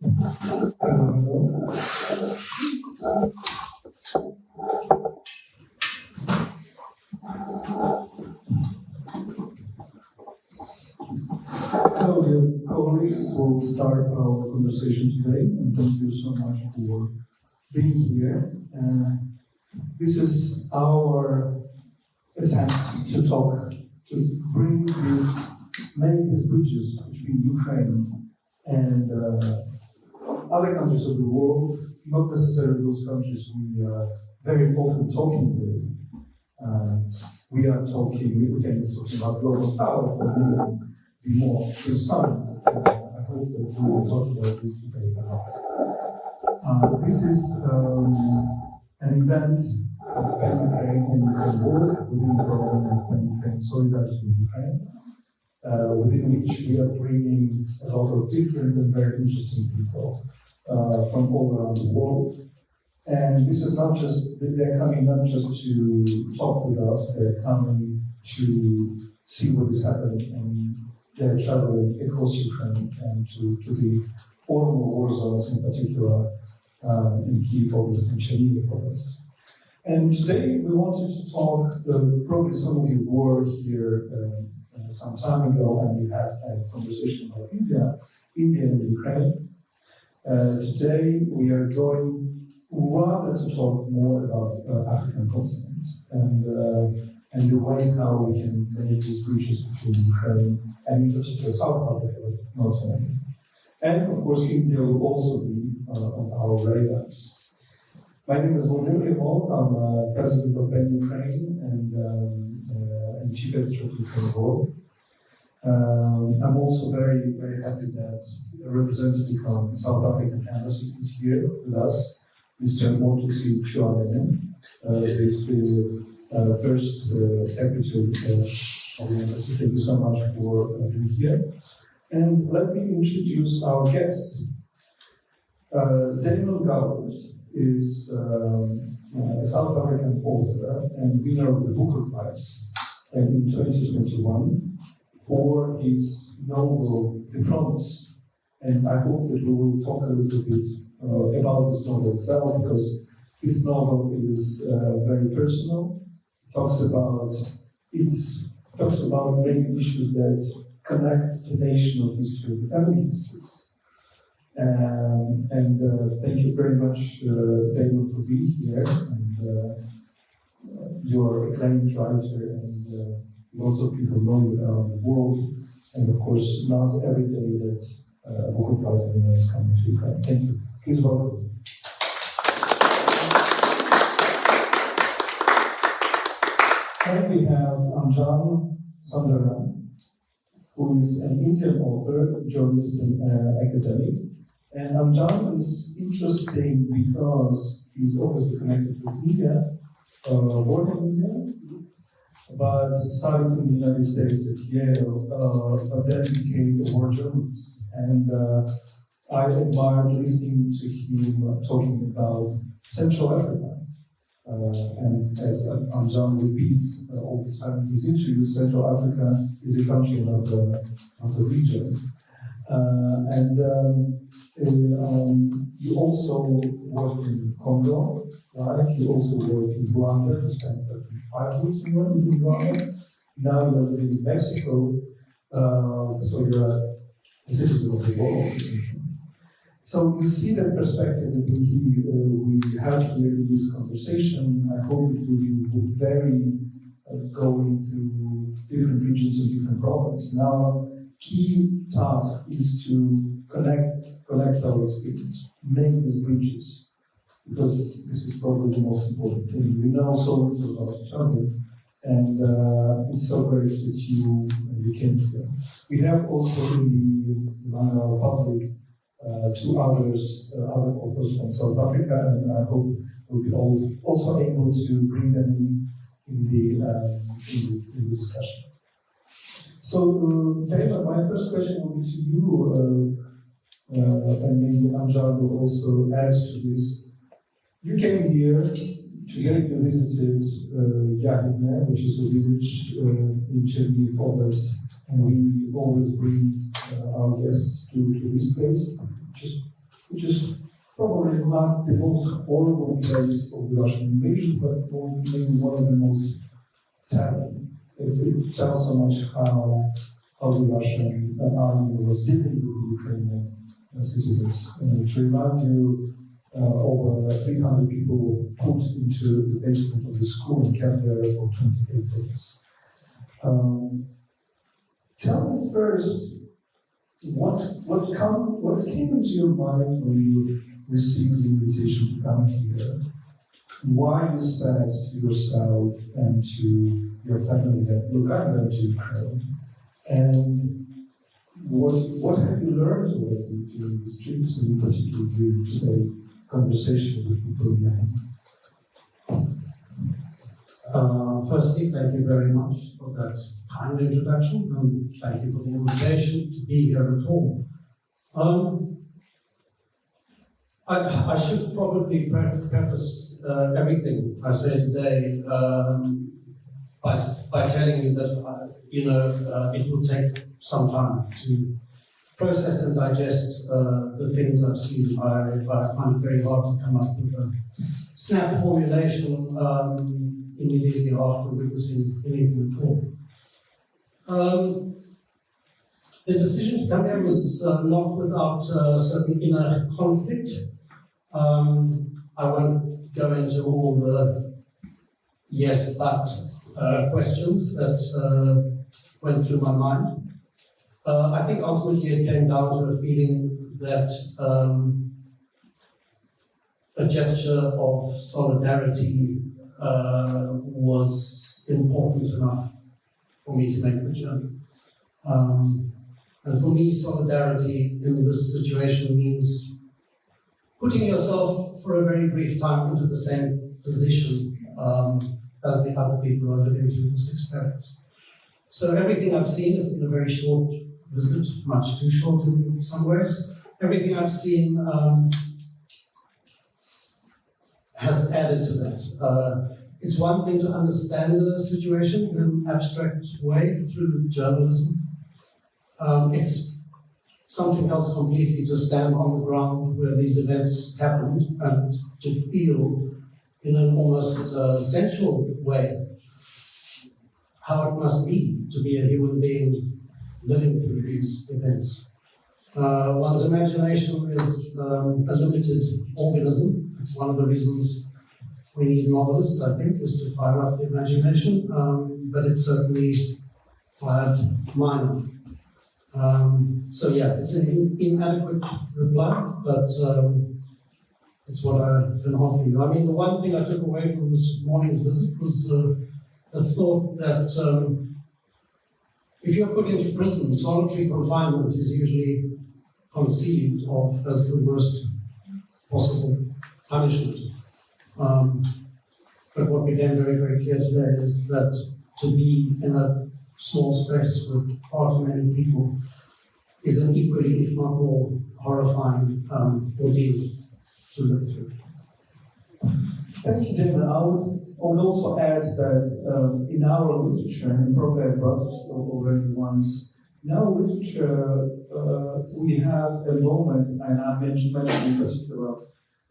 Hello, dear colleagues. We'll start our conversation today, and thank you so much for being here. This is our attempt to talk, to bring this, make these bridges between Ukraine and other countries of the world, not necessarily those countries we are very often talking with. We are talking, we can be talking about global south, or be more precise. I hope that we will talk about this today a lot. This is an event of Ukraine and Ukraine work within the program of Ukraine Solidarity with Ukraine, within which we are bringing a lot of different and very interesting people from all around the world. And this is not just, they're coming not just to talk with us, they're coming to see what is happening, and they're traveling across Ukraine and to the former war zones, in particular in Kyiv Oblast and Chernihiv Oblast. And today we wanted to talk, probably some of you were here some time ago, and we had a conversation about India and Ukraine. Today we are going rather to talk more about African continents and the way how we can make these bridges between Ukraine and in particular South Africa, not only. And of course India will also be on our radars. My name is Деймон Ґелґут. I'm president of PEN Ukraine and chief editor of Ukraine World. I'm also very, very happy that a representative from South African embassy is here with us, Mr. Motusi Chuanene, is the first secretary of the embassy. Thank you so much for being here. And let me introduce our guest. Деймон Ґелґут is a South African author and winner of the Booker Prize in 2021 for his novel, The Promise. And I hope that we will talk a little bit about this novel as well, because this novel is very personal. It talks about many issues that connect the national history, the family histories. Thank you very much, Деймон, for being here. And you're a acclaimed writer, and lots of people know you around the world. And of course, not every day that Booker Prize winner is coming to Ukraine. Thank you. Please welcome. And we have Anджан Sундарам, who is an Indian author, journalist, and academic. And Anjan is interesting because he's obviously connected with India, born in India, but studied in the United States at Yale, but then became a war journalist. And I admired listening to him talking about Central Africa. And as Anjan repeats all the time in his interviews, Central Africa is a country, not a region. You also worked in Congo, right? You also worked in Rwanda. You spent 5 weeks in Rwanda. Now you're living in Mexico, so you're a citizen of the world. So you see that perspective that we have here in this conversation. I hope it will be very going through different regions and different problems. Now, key task is to connect our experience, make these bridges, because this is probably the most important thing. We know so little about each other, and it's so great that you came here. We have also in the public 2 others, other authors from South Africa, and I hope we'll be also able to bring them in the discussion. So, Деймон, my first question will be to you, and maybe Anjan will also add to this. You came here, today you visited Pivdem, which is a village in Chernihiv Oblast, and we always bring our guests to this place. Just which is probably not the most horrible place of the Russian invasion, but maybe one of the most telling. It tells so much how the Russian army was dealing with the Ukrainian citizens. To remind you, over 300 people put into the basement of the school and kept there for 28 days. Tell me first, what came into your mind when you received the invitation to come here? Why you said to yourself and to your family that, look, I'm going to Ukraine? And what have you learned already during these trips, and in particular during today's conversation with people in Yemen? Firstly, thank you very much for that kind introduction, and thank you for the invitation to be here at all. I should probably preface everything I say today by telling you that it will take some time to process and digest the things I've seen. I find it very hard to come up with a snap formulation immediately after witnessing anything at all. The decision to come here was not without certain inner conflict. I won't go into all the yes but questions that went through my mind. I think ultimately it came down to a feeling that a gesture of solidarity was important enough for me to make the journey. And for me, solidarity in this situation means putting yourself for a very brief time into the same position as the other people who are living through this experience. So everything I've seen has been a very short visit, much too short in some ways. Everything I've seen has added to that. It's one thing to understand the situation in an abstract way through journalism. It's something else completely to stand on the ground where these events happened and to feel in an almost sensual way how it must be to be a human being living through these events. One's imagination is a limited organism. It's one of the reasons we need novelists, I think, is to fire up the imagination, but it's certainly fired mine. So yeah, it's an inadequate reply, but it's what I can offer you. I mean, the one thing I took away from this morning's visit was the thought that if you're put into prison, solitary confinement is usually conceived of as the worst possible punishment. But what became very, very clear today is that to be in a small space with far too many people is an equally, if not more, horrifying ordeal to live through. Thank you, Damon. I would also add that in our literature, and probably I brought this already once, in our literature we have a moment, and I mentioned in particular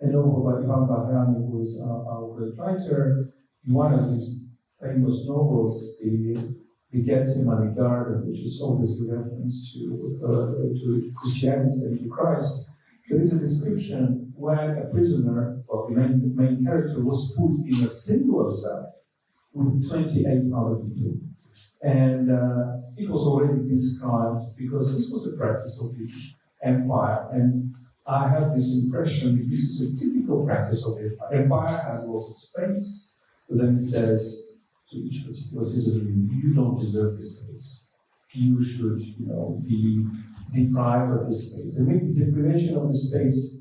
a novel by Ivan Bahrami, who is our great writer. In one of his famous novels, the Gethsemane Garden, which is obviously a reference to Christianity and to Christ, there is a description when a prisoner, or the main character, was put in a single cell with 28 other people. And it was already described because this was a practice of the empire. And I have this impression that this is a typical practice of the empire. Empire has lots of space, but then it says to each particular citizen, you don't deserve this space. You should, be deprived of this space. And maybe deprivation of the space,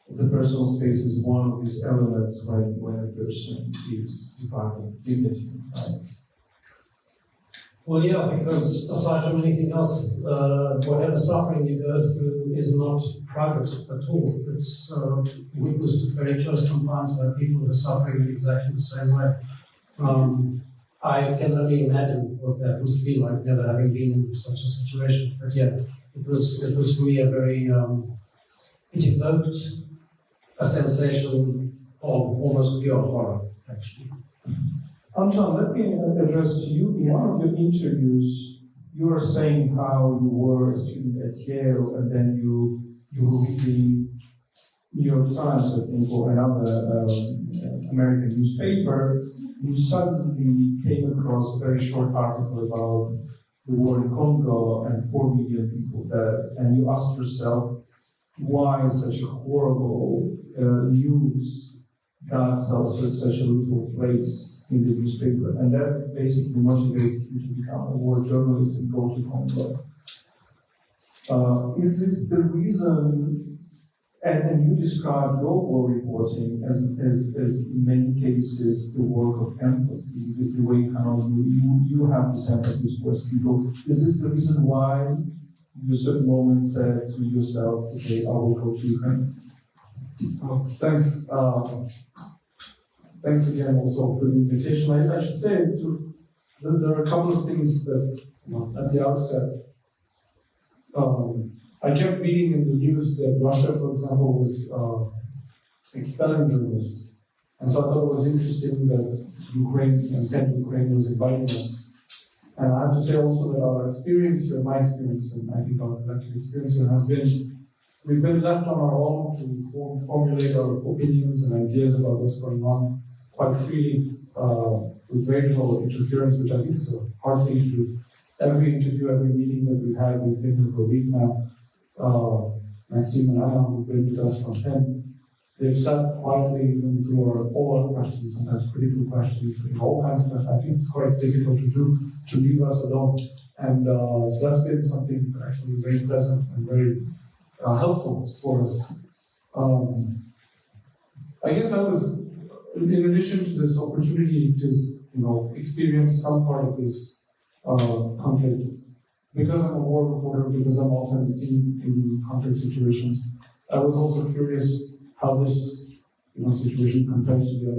the personal space, is one of these elements when a person is deprived of dignity, right? Well, yeah, because aside from anything else, whatever suffering you go through is not private at all. It's witnessed at very close confines by people who are suffering in exactly the same way. I can only imagine what that must feel like, never having been in such a situation. But yeah, it was for me a very it evoked a sensation of almost pure horror, actually. Anjan, let me address to you. In one of your interviews, you were saying how you were a student at Yale and then you were reading New York Times, I think, or another American newspaper. You suddenly came across a very short article about the war in Congo and 4 million people dead, and you asked yourself why such a horrible news got such a little place in the newspaper, and that basically motivated you to become a war journalist and go to Congo. Is this the reason? And you describe your war reporting as in many cases the work of empathy, the way how you have this empathy towards people. Is this the reason why you at a certain moment said to yourself, okay, I will go to Ukraine? Thanks. Thanks again also for the invitation. I should say there are a couple of things that at the outset. I kept reading in the news that Russia, for example, was expelling journalists. And so I thought it was interesting that Ukraine was inviting us. And I have to say also that our experience here, my experience, and I think our collective experience here has been, we've been left on our own to formulate our opinions and ideas about what's going on quite freely, with very little interference, which I think is a hard thing to do. Every interview, every meeting that we've had, we've been here for a week now. Maxime and Anna, who've been with us from 10, they've sat quietly even through all our questions, sometimes critical questions, all kinds of questions. I think it's quite difficult to do, to leave us alone. And so that's been something actually very pleasant and very helpful for us. I guess I was, in addition to this opportunity to experience some part of this conflict, because I'm a war reporter, because I'm often in conflict situations, I was also curious how this situation compares to the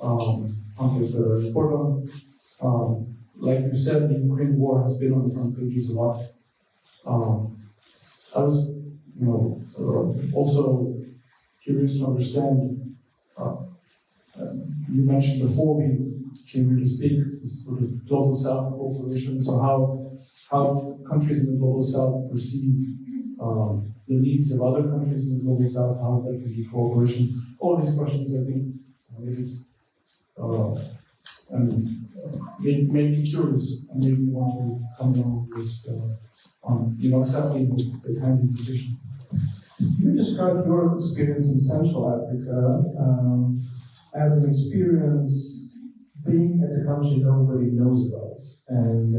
other conflicts that I report on. Like you said, the Ukraine war has been on the front pages a lot. I was also curious to understand, you mentioned before we came here to speak, this sort of global south cooperation, so how countries in the global south perceive the needs of other countries in the global south, how there can be cooperation. All these questions, I think, made me curious and made me want to come down with this, accepting the kind of invitation. You described your experience in Central Africa as an experience being at a country nobody knows about, and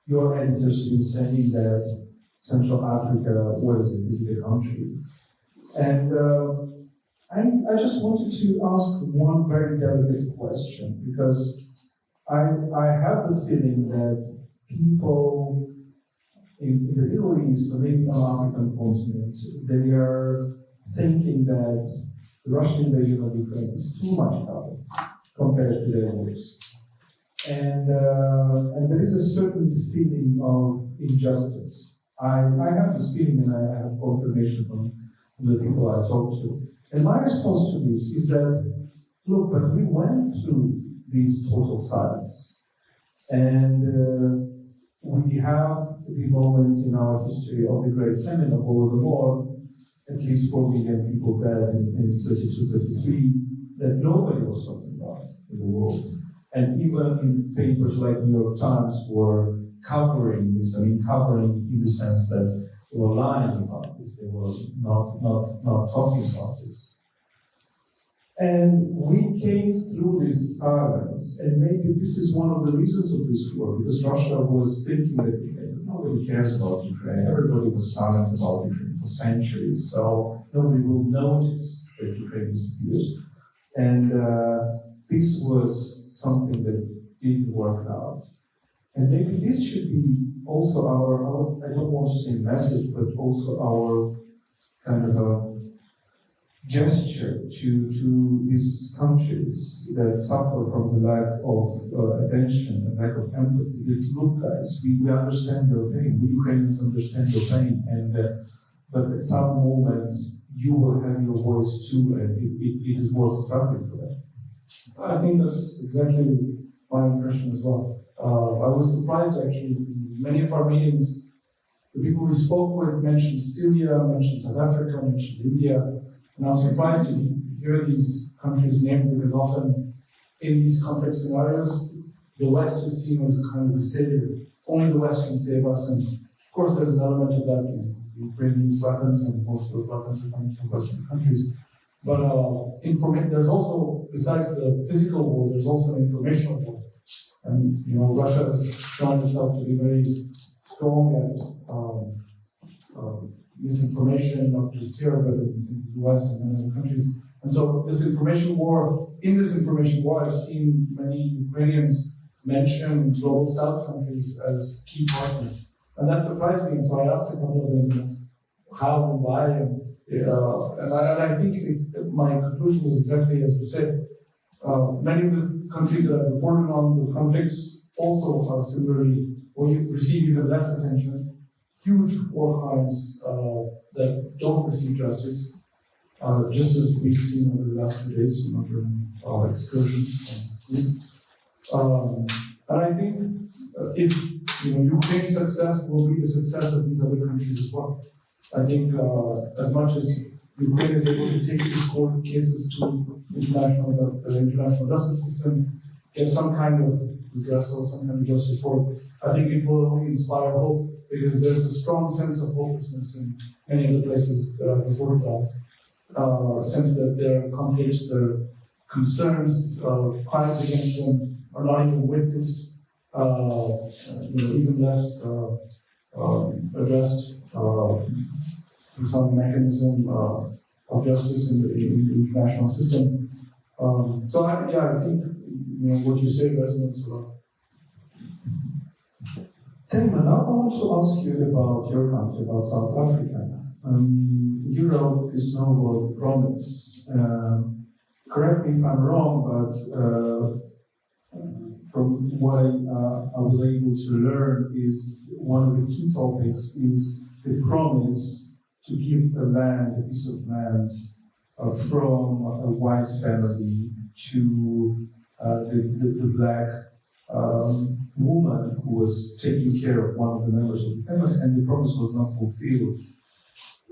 your editors have been saying that Central Africa was a country. And I just wanted to ask one very delicate question, because I have the feeling that people in the Middle East, or maybe on the African continent, they are thinking that the Russian invasion of Ukraine is too much trouble compared to their wars. And there is a certain feeling of injustice. I have this feeling, and I have confirmation from the people I talk to. And my response to this is that, look, but we went through this total silence. And we have the moment in our history of the Great Famine of Holodomor, at least 4 million people dead in 32-33, that nobody was talking about in the world. And even in papers like New York Times were covering this, covering in the sense that they were lying about this, they were not talking about this. And we came through this silence, and maybe this is one of the reasons of this war, because Russia was thinking that nobody cares about Ukraine, everybody was silent about Ukraine for centuries, so nobody will notice that Ukraine disappears. And this was something that didn't work out. And maybe this should be also our I don't want to say message, but also our kind of a gesture to these countries that suffer from the lack of attention and lack of empathy. That, look, guys, we understand your pain. We Ukrainians understand your pain, and but at some moment you will have your voice too, and it is worth struggling for that. I think that's exactly my impression as well. I was surprised actually. Many of Armenians, the people we spoke with, mentioned Syria, mentioned South Africa, mentioned India, and I was surprised to hear these countries named because often in these complex scenarios, the West is seen as a kind of a savior. Only the West can save us, and of course there's an element of that. Ukraine needs weapons, and most of those weapons are coming from Western countries. But there's also, besides the physical war, there's also an informational war. And Russia has shown itself to be very strong at misinformation, not just here, but in the US and many other countries. And so in this information war, I've seen many Ukrainians mention global South countries as key partners. And that surprised me, and so I asked a couple of them how and why, and I think my conclusion was exactly as you said. Many of the countries that I've reported on, the conflicts also are similarly, or receive even less attention. Huge war crimes that don't receive justice, just as we've seen over the last few days, during excursions. And I think if Ukraine's success will be the success of these other countries as well. I think as much as Ukraine is able to take these court cases to the international justice system, get some kind of redressal, some kind of justice for it, I think it will only inspire hope, because there's a strong sense of hopelessness in many of the places that I've reported on. A sense that their conflicts, their concerns, crimes against them are not even witnessed, even less addressed through some mechanism of justice in the international system. So I think what you say resonates a lot. Деймон, I want to ask you about your country, about South Africa. You wrote this novel, Promise. Correct me if I'm wrong, but from what I was able to learn is one of the key topics is the promise to give a piece of land from a white family to the black woman who was taking care of one of the members of the family, and the promise was not fulfilled.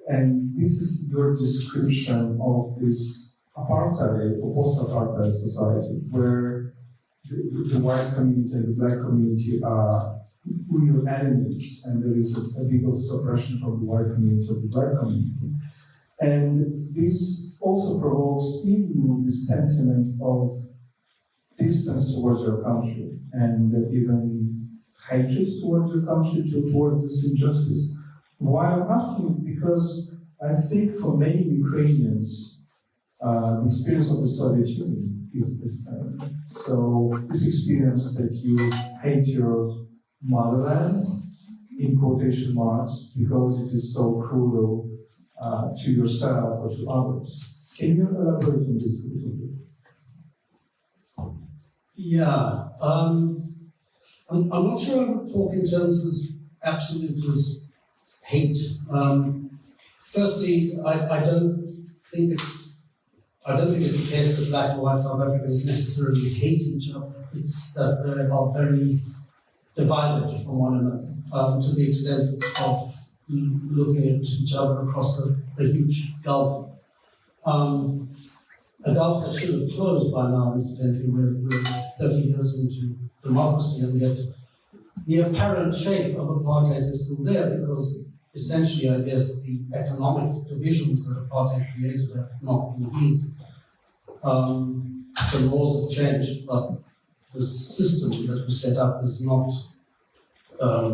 And this is your description of this apartheid or post-apartheid society, where the white community and the black community are real enemies, and there is a big of suppression from the white community of the black community. And this also provokes in you the sentiment of distance towards your country, and even hatred towards your country, towards this injustice. Why I'm asking? Because I think for many Ukrainians, the experience of the Soviet Union is the same. So this experience that you hate your motherland, in quotation marks, because it is so cruel to yourself or to others. Can you elaborate on this a little bit? Yeah, I'm not sure I would talk in terms of absolutist hate. Firstly, I don't think it's the case that black and white South Africans necessarily hate each other. It's that they are very divided from one another, to the extent of looking at each other across a huge gulf. A gulf that should have closed by now, incidentally. We're 30 years into democracy, and yet the apparent shape of apartheid is still there, because essentially, I guess, the economic divisions that apartheid created have not been healed. The laws have changed, but the system that was set up is not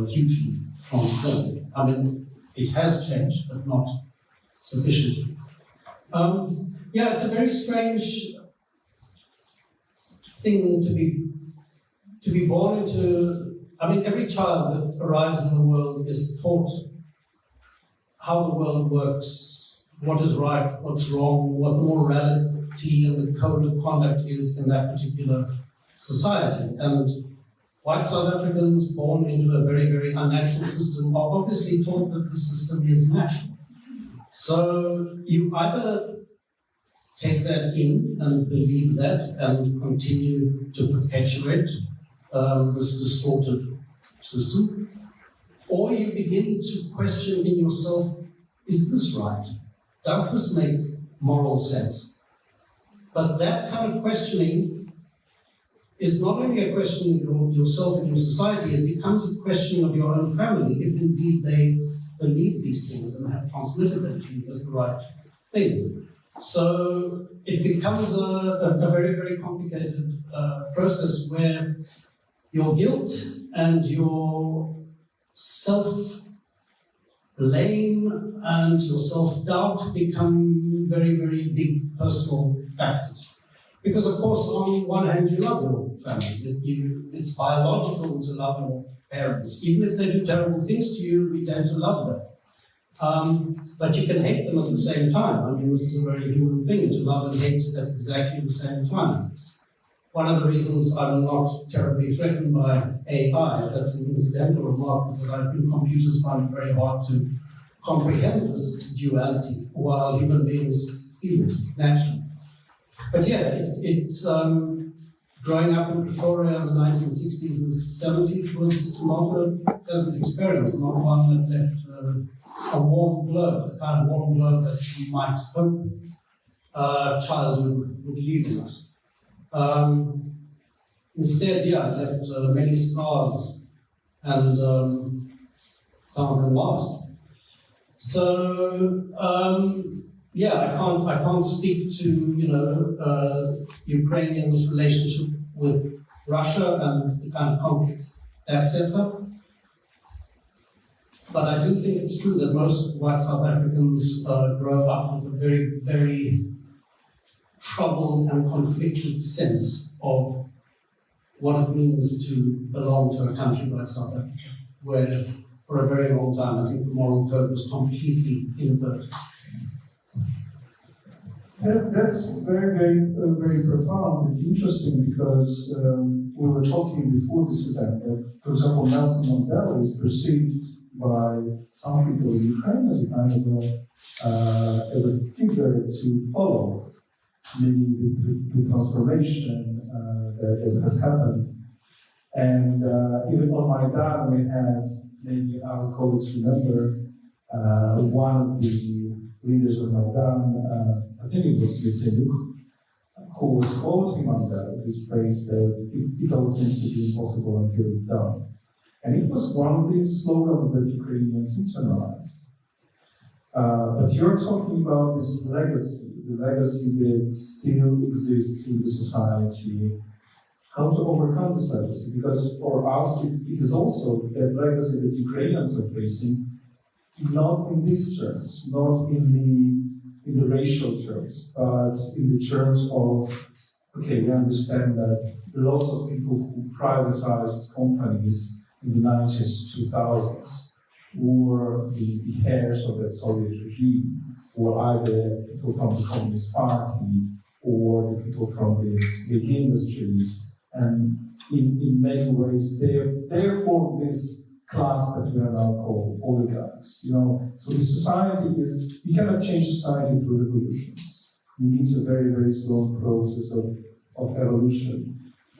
hugely transformed. I mean, it has changed, but not sufficiently. Yeah, it's a very strange thing to be born into. I mean, every child that arrives in the world is taught how the world works, what is right, what's wrong, what the morality and the code of conduct is in that particular society. And white South Africans born into a very, very unnatural system are obviously taught that the system is natural. So you either take that in and believe that and continue to perpetuate this distorted system, or you begin to question in yourself, is this right? Does this make moral sense? But that kind of questioning is not only a question of yourself and your society, it becomes a question of your own family, if indeed they believe these things and have transmitted them to you as the right thing. So it becomes a very, very complicated process where your guilt and your self-blame and your self-doubt become very, very big personal factors. Because, of course, on one hand, you love your family. It's biological to love your parents. Even if they do terrible things to you, we tend to love them. But you can hate them at the same time. I mean, this is a very human thing, to love and hate at exactly the same time. One of the reasons I'm not terribly threatened by AI, that's an incidental remark, is that I think computers find it very hard to comprehend this duality, while human beings feel it naturally. But yeah, growing up in Pretoria in the 1960s and 70s was not a pleasant experience, not one that left a warm glow, the kind of warm glow that we might hope childhood would leave in us. Instead, yeah, it left many scars, and some of them last. So, yeah, I can't speak to Ukrainians' relationship with Russia and the kind of conflicts that sets up. But I do think it's true that most white South Africans grow up with a very, very troubled and conflicted sense of what it means to belong to a country like South Africa, where for a very long time I think the moral code was completely inverted. That's very, very, very profound and interesting, because we were talking before this event that, for example, Nelson Mandela is perceived by some people in Ukraine as a kind of as a figure to follow, meaning the transformation that has happened. And even on Maidan, we had, maybe our colleagues remember, one of the leaders of Maidan, I think it was Єрмоленко, who was quoting Mandela, this phrase that it all seems to be impossible until it's done. And it was one of these slogans that Ukrainians internalized. But you're talking about this legacy, the legacy that still exists in the society. How to overcome this legacy? Because for us, it is also that legacy that Ukrainians are facing, not in these terms, not in the racial terms, but in the terms of, okay, we understand that lots of people who privatized companies in the 90s, 2000s, were the heirs of that Soviet regime, or either people from the Communist Party, or the people from the big industries. And in many ways, they form this class that we are now called oligarchs. So the society is, you cannot change society through revolutions. You need a very, very slow process of evolution.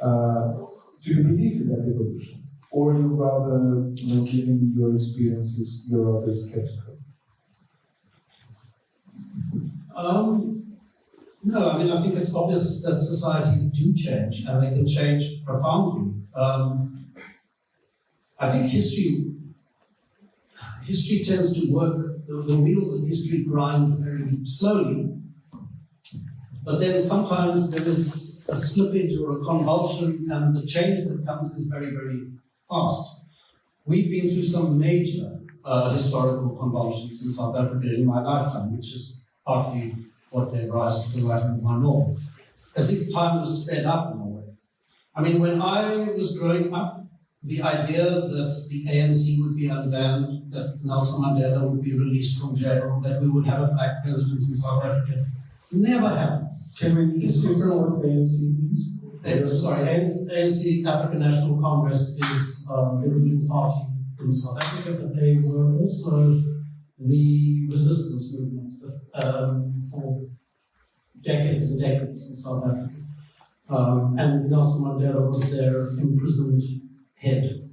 Do you believe in that evolution? Or you rather, given your experiences, you're rather skeptical? No, I mean, I think it's obvious that societies do change, and they can change profoundly. I think history tends to work, the wheels of history grind very slowly, but then sometimes there is a slippage or a convulsion, and the change that comes is very, very fast. We've been through some major historical convulsions in South Africa in my lifetime, which is partly what gave rise to the writing of my novel, as if time was sped up in a way. I mean, when I was growing up, the idea that the ANC would be unbanned, that Nelson Mandela would be released from jail, that we would have a black president in South Africa, never happened. Can we consider what ANC means? ANC, African National Congress, is the ruling party in South Africa, but they were also the resistance movement for decades and decades in South Africa. And Nelson Mandela was their imprisoned head.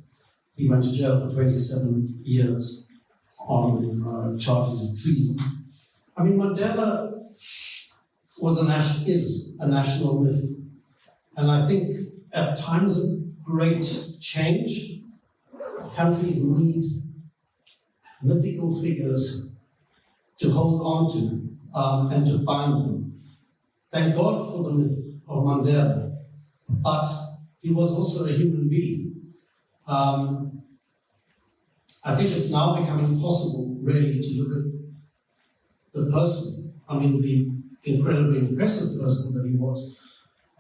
He went to jail for 27 years on charges of treason. I mean, Mandela is a national myth. And I think at times of great change, countries need mythical figures to hold on to and to bind them. Thank God for the myth of Mandela, but he was also a human being. I think it's now becoming possible, really, to look at the person, I mean, the incredibly impressive person that he was,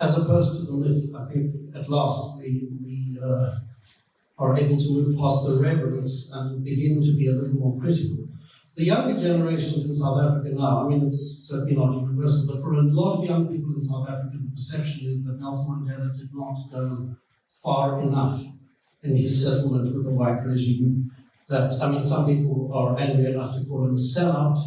as opposed to the myth. I think at last we are able to move past the reverence and begin to be a little more critical. The younger generations in South Africa now, I mean, it's certainly not universal, but for a lot of young people in South Africa, the perception is that Nelson Mandela did not go far enough in his settlement with the white regime. That, I mean, some people are angry enough to call him a sellout.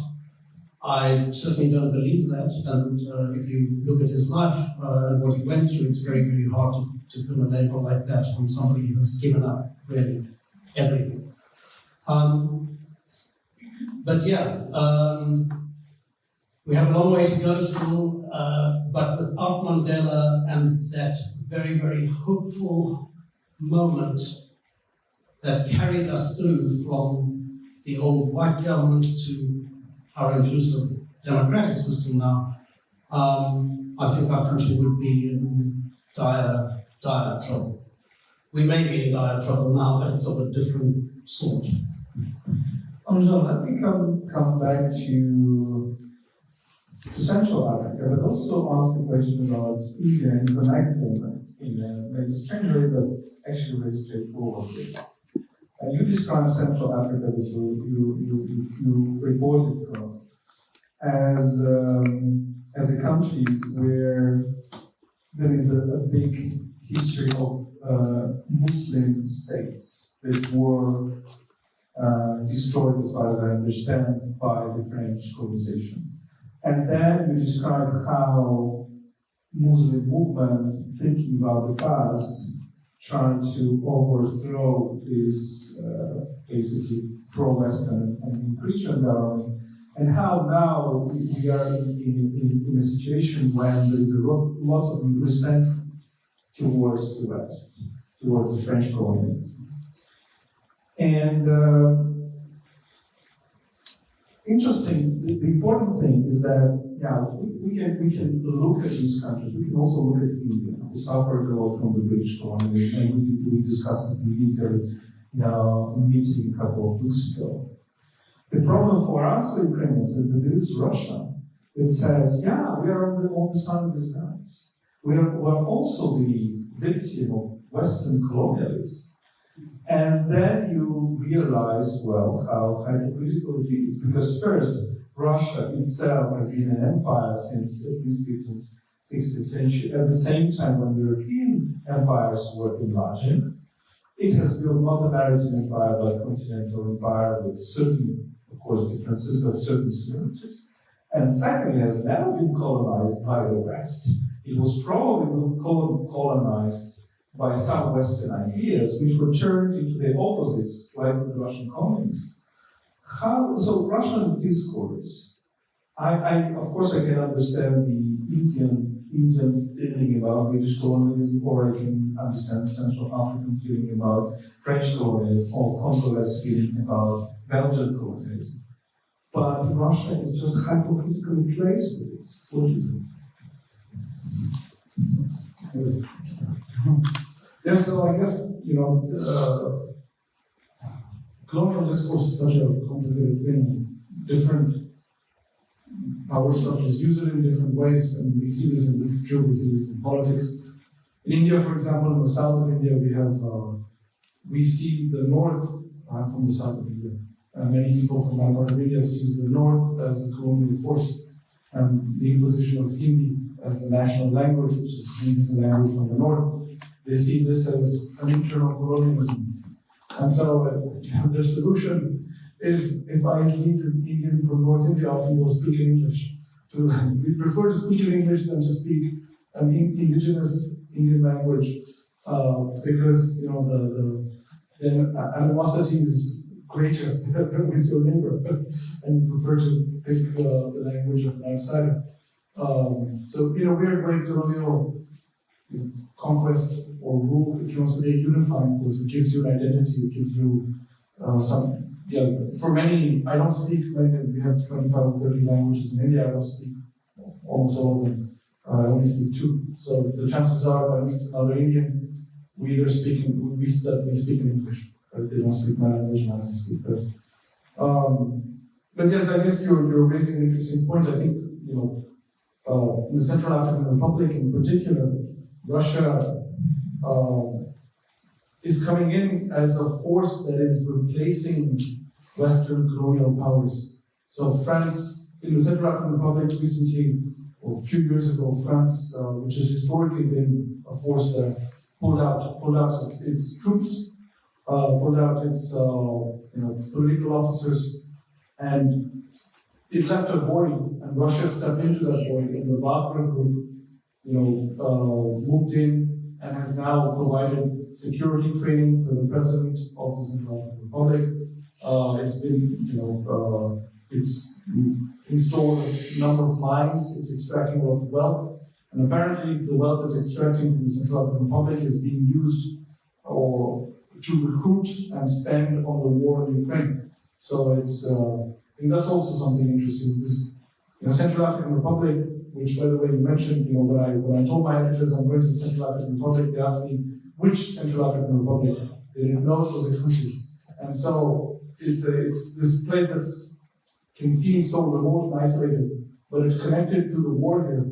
I certainly don't believe that, and if you look at his life and what he went through, it's very, very hard to put a label like that on somebody who has given up, really, everything. But yeah, we have a long way to go still, but without Mandela and that very, very hopeful moment that carried us through from the old white government to our inclusive democratic system now, I think our country would be in dire, dire trouble. We may be in dire trouble now, but it's of a different sort. Anjan, let me come back to Central Africa, but also ask a question about India and connect them in a maybe strange way, but actually very straightforward way. You describe Central Africa that you reported from as a country where there is a big history of Muslim states that were destroyed, as far as I understand, by the French colonization. And then you describe how Muslim movements, thinking about the past, trying to overthrow this basically pro-Western and Christian government, and how now we are in a situation when there is a lot of resentment towards the West, towards the French colonialism. And interesting, the important thing is that, yeah, we can look at these countries. We can also look at India, who suffered a lot from the British colony, and we discussed it in detail in our meeting a couple of weeks ago. The problem for us, the Ukrainians, is that there is Russia that says, yeah, we are on the side of these guys. We are also the victim of Western colonialism. And then you realize, well, how hypocritical it is. Because first, Russia itself has been an empire since at least the 16th century. At the same time, when European empires were enlarging, it has built not a maritime empire, but a continental empire with certain, of course, differences, but certain similarities. And secondly, it has never been colonized by the West. It was probably colonized by some Western ideas, which were turned into the opposites, like the Russian communism. So Russian discourse, of course I can understand the Indian feeling about British colonialism, or I can understand Central African feeling about French colonialism, or Congolese feeling about Belgian colonialism. But Russia is just hypocritically placed with this. What is it? Yeah, so I guess, colonial discourse is such a complicated thing. Different power structures use it in different ways, and we see this in literature, we see this in politics. In India, for example, in the south of India, we see the north. I'm from the south of India. Many people from that part of India sees the north as a colonial force, and the imposition of Hindi as the national language, which is the language from the north. They see this as an internal colonialism. And so their solution if I meet an Indian from North India, often will speak in English. We prefer to speak in English than to speak an indigenous Indian language because the animosity is greater with your neighbor, and you prefer to pick the language of an outsider. So in a weird way, colonial conquest or rule, it can also be a unifying force. It gives you an identity. It gives you for many, I don't speak, we have 25 or 30 languages in India, I don't speak almost all of them. I only speak 2. So the chances are, if I meet another Indian, we speak in English. They don't speak my language and I don't speak theirs. But yes, I guess you're raising an interesting point. I think, in the Central African Republic in particular, Russia is coming in as a force that is replacing Western colonial powers. So France, in the Central African Republic recently, or a few years ago, France, which has historically been a force that pulled out its troops, pulled out its political officers, and it left a void, and Russia stepped into that void, and the Wagner group, moved in and has now provided security training for the president of the Central African Republic. It's been, it's installed a number of mines, it's extracting a lot of wealth, and apparently the wealth it's extracting from the Central African Republic is being used to recruit and spend on the war in Ukraine. So it's, I think that's also something interesting. This, Central African Republic, which by the way you mentioned, when I told my editors I'm going to the Central African Republic, they asked me which Central African Republic. They didn't know it was a country. And so it's this place that can seem so remote and isolated, but it's connected to the war here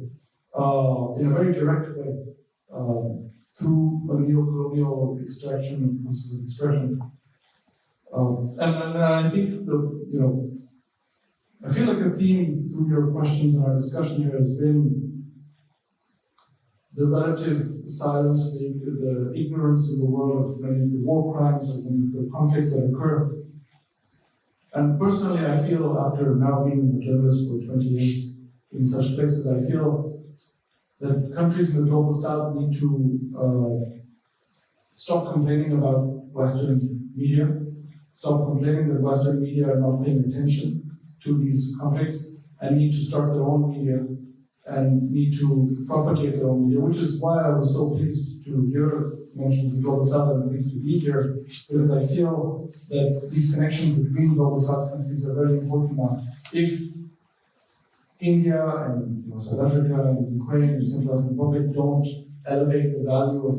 in a very direct way through a neo-colonial extraction and process of extraction. And I think I feel like a theme through your questions and our discussion here has been the relative silence, the ignorance in the world of many of the war crimes and many of the conflicts that occur. And personally, I feel, after now being a journalist for 20 years in such places, I feel that countries in the global south need to stop complaining about Western media, stop complaining that Western media are not paying attention to these conflicts, and need to start their own media and need to propagate their own media, which is why I was so pleased to hear mentions of Global South and pleased to be here, because I feel that these connections between Global South countries are very important now. If India and South Africa and Ukraine and Central African Republic don't elevate the value of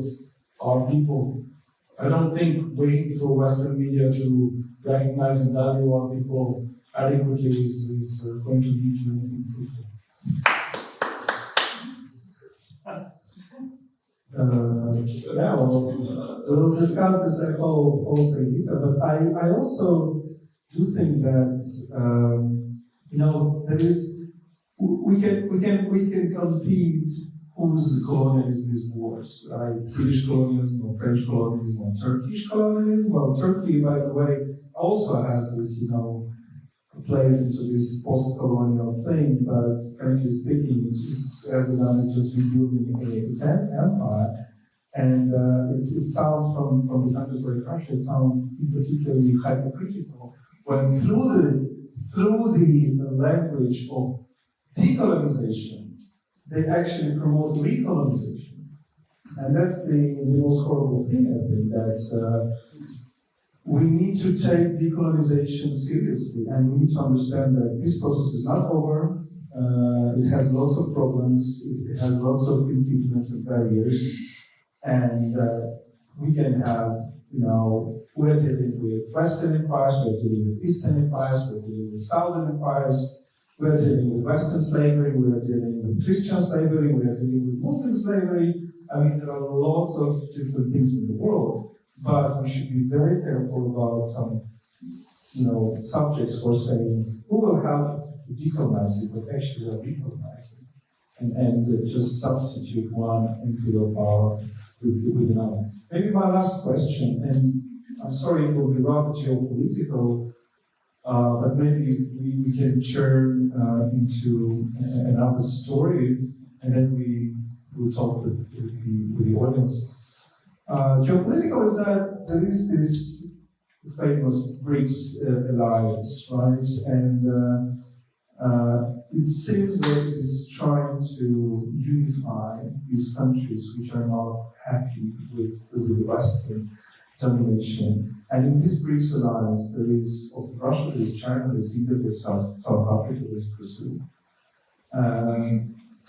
our people, I don't think waiting for Western media to recognize and value our people adequately is going to lead to anything fruitful. We'll discuss this whole thing in detail, but I also do think that there is we can compete whose colonialism is worse, right? British colonialism or French colonialism or Turkish colonialism. Well, Turkey, by the way, also has this, plays into this post-colonial thing, but frankly speaking, it's just everyone just rebuilding its empire. And it sounds from the countries where it crashed, it sounds particularly hypocritical when through the language of decolonization, they actually promote recolonization. And that's the most horrible thing, I think, that we need to take decolonization seriously, and we need to understand that this process is not over. It has lots of problems, it has lots of impediments and barriers, and we can have, we're dealing with Western empires, we're dealing with Eastern empires, we're dealing with Southern empires, we're dealing with Western slavery, we're dealing with Christian slavery, we're dealing with Muslim slavery. I mean, there are lots of different things in the world. But we should be very careful about some, subjects for saying, who will help to decolonize you, but actually are decolonizing, and just substitute one imperial power with another. Maybe my last question, and I'm sorry it will be rather geopolitical, But maybe we can turn into another story, and then we will talk with the audience. Geopolitical is that there is this famous BRICS alliance, right? And it seems that it's trying to unify these countries which are not happy with the Western domination. And in this BRICS alliance, there is of Russia, there is China, there is India, there is South Africa, there is Brazil.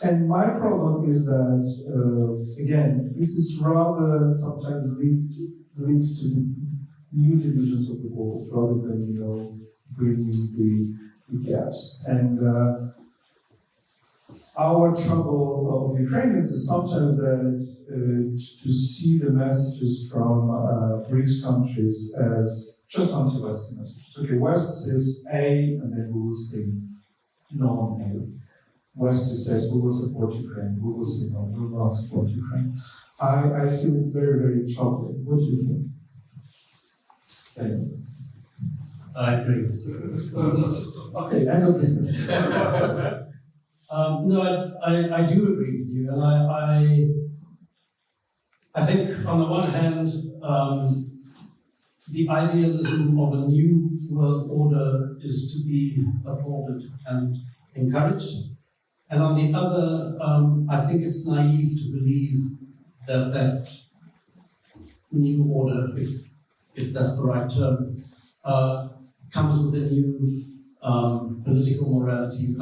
And my problem is that, again, this is rather sometimes leads to the new divisions of the world rather than, bringing the gaps. And our trouble of Ukrainians is sometimes that to see the messages from BRICS countries as just anti-Western messages. Okay, West says A, and then we will say non-A. West says we will support Ukraine, we will say no, we will not support Ukraine. I feel it very, very troubling. What do you think? Anyway. I agree. Okay, end of business. No, I do agree with you, and I think on the one hand, the idealism of a new world order is to be applauded and encouraged, and on the other, I think it's naive to believe that that new order, if that's the right term, comes with a new political morality.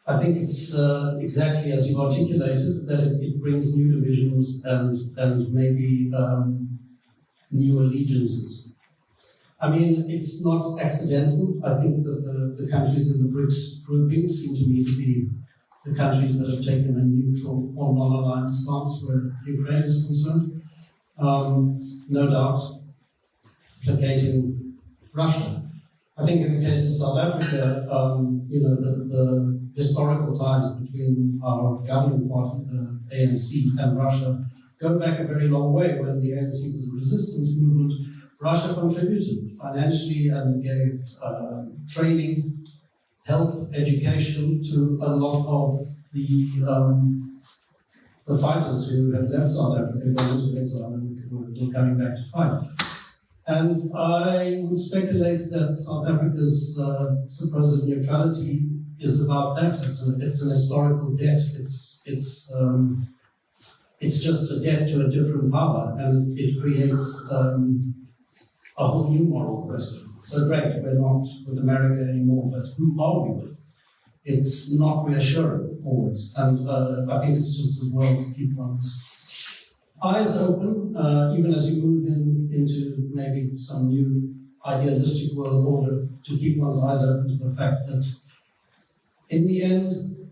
I think it's exactly as you've articulated, that it brings new divisions and maybe new allegiances. I mean, it's not accidental. I think that the countries in the BRICS grouping seem to me to be the countries that have taken a neutral or non-aligned stance where Ukraine is concerned. No doubt, placating Russia. I think in the case of South Africa, the historical ties between our governing party, the ANC, and Russia go back a very long way. When the ANC was a resistance movement, Russia contributed financially and gave training, help, education to a lot of the fighters who had left South Africa, gone into exile, and were coming back to fight. And I would speculate that South Africa's supposed neutrality is about that. It's an historical debt. It's just a debt to a different power, and it creates a whole new moral question. So great, we're not with America anymore, but who are we with? It's not reassuring always, and I think it's just as well to keep one's eyes open, even as you move into maybe some new idealistic world order, to keep one's eyes open to the fact that in the end,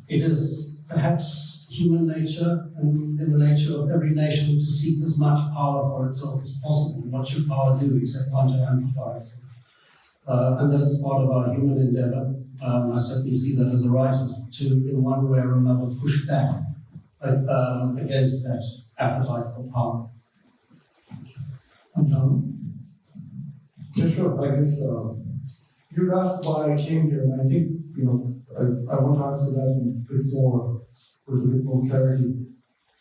it is perhaps human nature and in the nature of every nation to seek as much power for itself as possible. What should power do except want to amplify itself? And that it's part of our human endeavor. I certainly see that as a right to, in one way or another, push back against that appetite for power. Anjan? Yeah, sure. I guess you asked why I came here, and I think I want to answer that with a bit more clarity.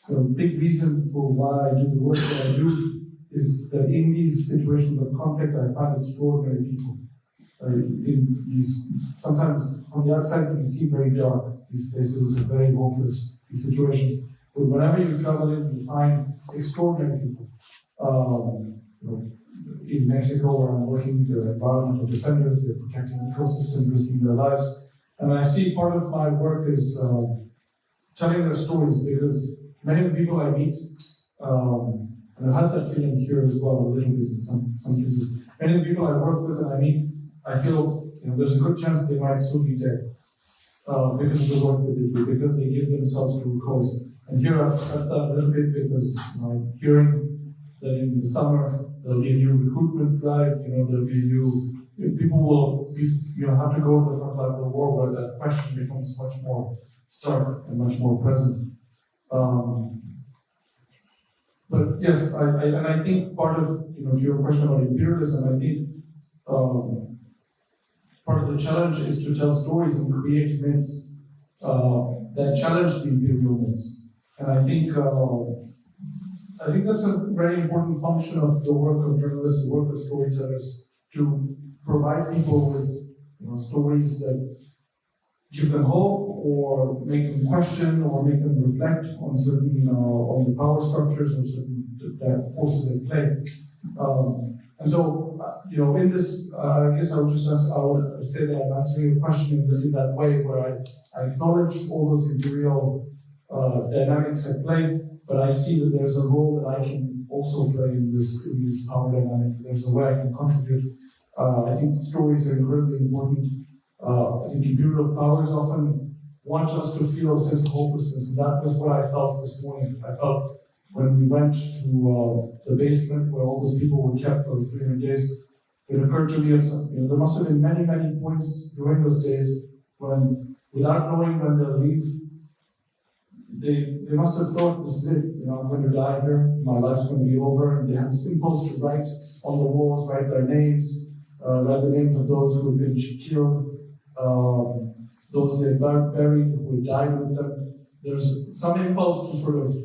The big reason for why I do the work that I do is that in these situations of conflict, I find extraordinary people. Sometimes on the outside it can seem very dark. These places are very hopeless, these situations. But whenever you travel in, you find extraordinary people. In Mexico, where I'm working, they're environmental defenders, they're protecting ecosystems, risking their lives. And I see part of my work is telling their stories, because many of the people I meet, and I've had that feeling here as well a little bit in some cases. Many of the people I work with and I meet, I feel there's a good chance they might soon be dead because of the work that they do, because they give themselves to a cause. And here I've got that a little bit because I'm hearing that in the summer there'll be a new recruitment drive, there'll be a new, people will have to go to the front line of the war where that question becomes much more stark and much more present. But yes, I think part of, to your question about imperialism, I think part of the challenge is to tell stories and create myths that challenge the imperial myths. And I think that's a very important function of the work of journalists, the work of storytellers, to provide people with stories that give them hope, or make them question, or make them reflect on certain on the power structures or certain forces at play. And so, in this, I guess I would say that I'm answering your question in that way, where I acknowledge all those imperial dynamics at play, but I see that there's a role that I can also play in this power dynamic. There's a way I can contribute. I think stories are incredibly important. I think imperial powers often want us to feel a sense of hopelessness, and that was what I felt this morning. I felt when we went to the basement where all those people were kept for 300 days, it occurred to me, there must have been many, many points during those days when, without knowing when they'll leave, they must have thought, this is it, I'm going to die here, my life's going to be over, and they had this impulse to write on the walls, write their names, write the names of those who had been killed, those they buried, who had died with them. There's some impulse to sort of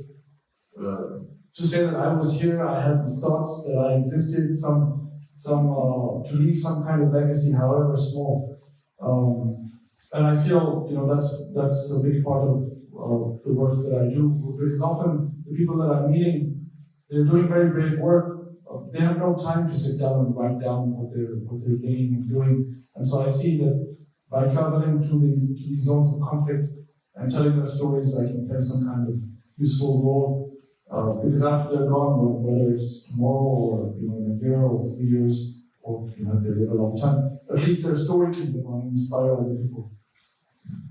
to say that I was here, I had these thoughts, that I existed, to leave some kind of legacy, however small. And I feel, that's a big part of the work that I do, because often the people that I'm meeting, they're doing very brave work. They have no time to sit down and write down what they're doing and doing. And so I see that by traveling to these zones of conflict and telling their stories, I can play some kind of useful role. Because after they're gone, whether it's tomorrow or in a year or 3 years, or if they live a long time, at least their story can go on and inspire other people.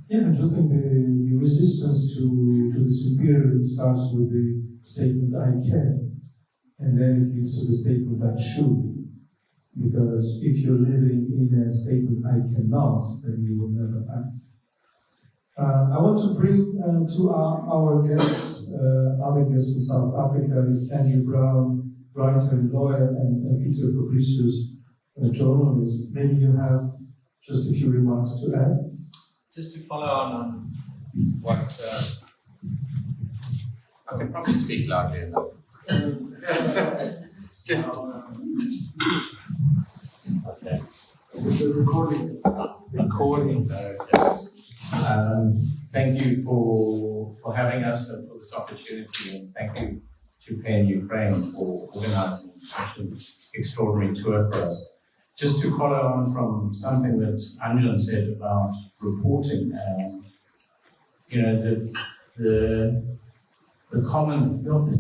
Yeah, I just think the resistance to this imperialism starts with the statement "I can," and then it leads to the statement "I should." Because if you're living in a statement "I cannot," then you will never act. I want to bring to our guests, other guests from South Africa, is Andrew Brown, writer and lawyer, and Peter Fabricius, a journalist. Maybe you have just a few remarks to add. Just to follow on what I can probably speak loudly enough. Just okay. It's a recording. Okay. Thank you for having us and for this opportunity, and thank you to PEN Ukraine for organizing such an extraordinary tour for us. Just to follow on from something that Anjan said about reporting, the common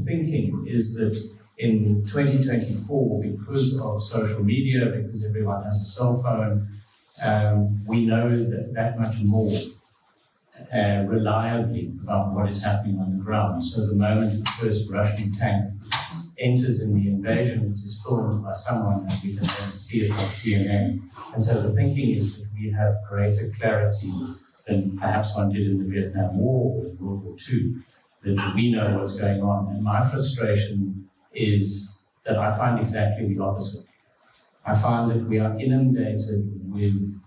thinking is that in 2024, because of social media, because everyone has a cell phone, we know that much more reliably about what is happening on the ground. So the moment the first Russian tank enters in the invasion, it is filmed by someone and we can then see it on CNN. And so the thinking is that we have greater clarity than perhaps one did in the Vietnam War or World War II, that we know what's going on. And my frustration is that I find exactly the opposite. I find that we are inundated with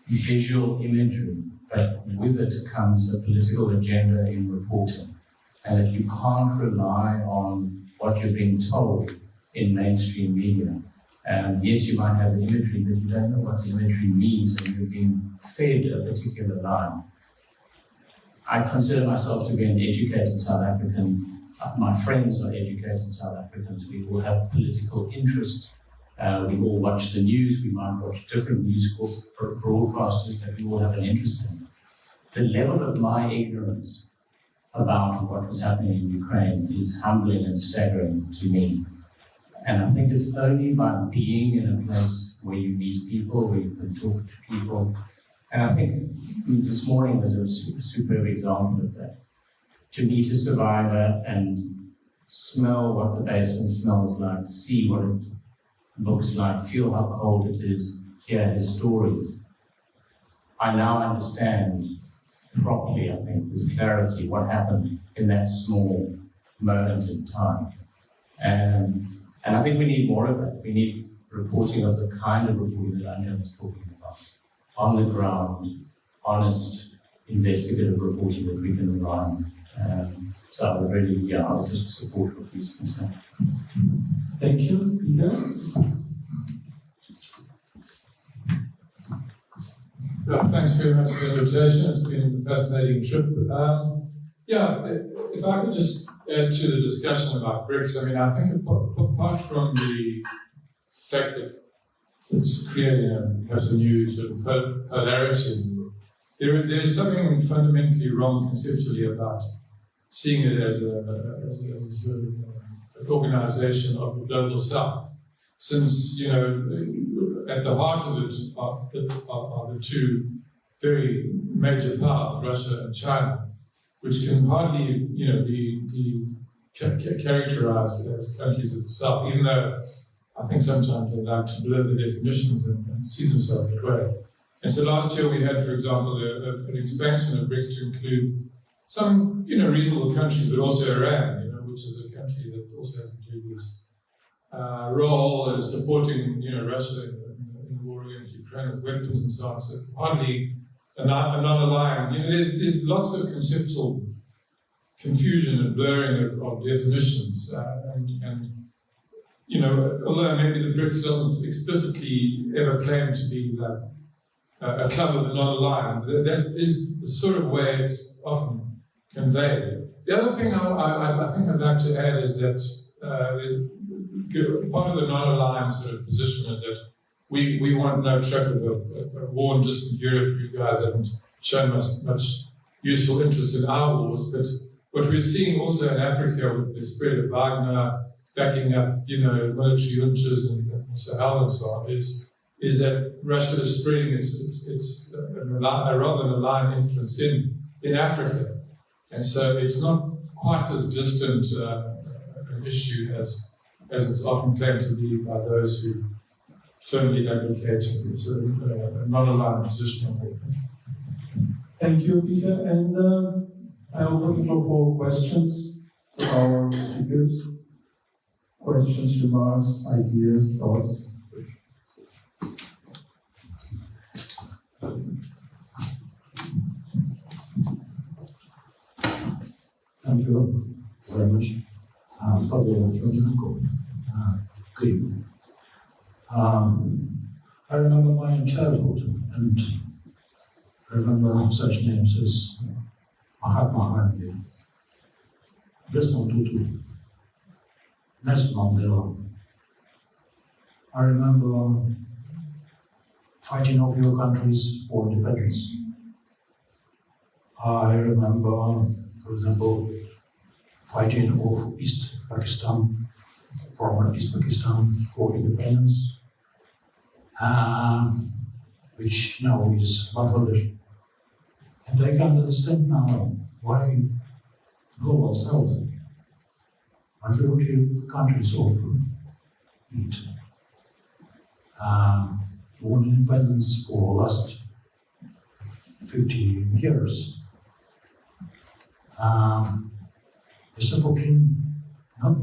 visual imagery, but with it comes a political agenda in reporting, and that you can't rely on what you're being told in mainstream media. Yes, you might have the imagery, but you don't know what the imagery means, and you're being fed a particular line. I consider myself to be an educated South African. My friends are educated South Africans. We all have political interest. We all watch the news. We might watch different news broadcasters, but we all have an interest in it. The level of my ignorance about what was happening in Ukraine is humbling and staggering to me. And I think it's only by being in a place where you meet people, where you can talk to people. And I think this morning was a superb example of that. To meet a survivor and smell what the basement smells like, see what it looks like, feel how cold it is, hear his stories. I now understand properly, I think, with clarity, what happened in that small moment in time. And I think we need more of that. We need reporting of the kind of reporting that Anjan was talking about. On the ground, honest, investigative reporting that we can rely on. So I would really, I would just support what he's saying. Thank you, Peter. Thanks very much for the invitation. It's been a fascinating trip. If I could just add to the discussion about BRICS, I mean, I think apart from the fact that it's creating perhaps a new sort of polarity in the world, there is something fundamentally wrong conceptually about seeing it as a sort of an organization of the global south. Since, you know, at the heart of it are the two very major powers, Russia and China, which can hardly, you know, be characterized as countries of the south, even though I think sometimes they like to blur the definitions and see themselves that way. And so last year we had, for example, an expansion of BRICS to include some, you know, reasonable countries, but also Iran, you know, which is a country that also has a dubious role in supporting, you know, Russia in the war against Ukraine with weapons and so on. So hardly a non-aligned. You know, there's lots of conceptual confusion and blurring of definitions, and you know, although maybe the BRICS doesn't explicitly ever claim to be like a club of the non-aligned, that is the sort of way it's often conveyed. The other thing I think I'd like to add is that part of the non-aligned sort of position is that we want no track of a war in distant Europe. You guys haven't shown much useful interest in our wars, but what we're seeing also in Africa with the spread of Wagner backing up, you know, military juntas and Sahel and so on, is that Russia is spreading its a rather aligned influence in Africa, and so it's not quite as distant an issue as it's often claimed to be by those who firmly advocate a non-aligned position on it. Thank you, Peter. And I open the floor for questions to our speakers. Questions, remarks, ideas, thoughts. Thank you very much for the Єрмоленко game. I remember my childhood and remember such names as Mahatma Gandhi, Desmond Tutu, Nelson Mandela. I remember fighting of your countries for independence. I remember, for example, fighting of East Pakistan, former East Pakistan, for independence, which now is Bangladesh. And I can understand now why global south, majority of countries offer it. Won independence for last 50 years. They're supporting not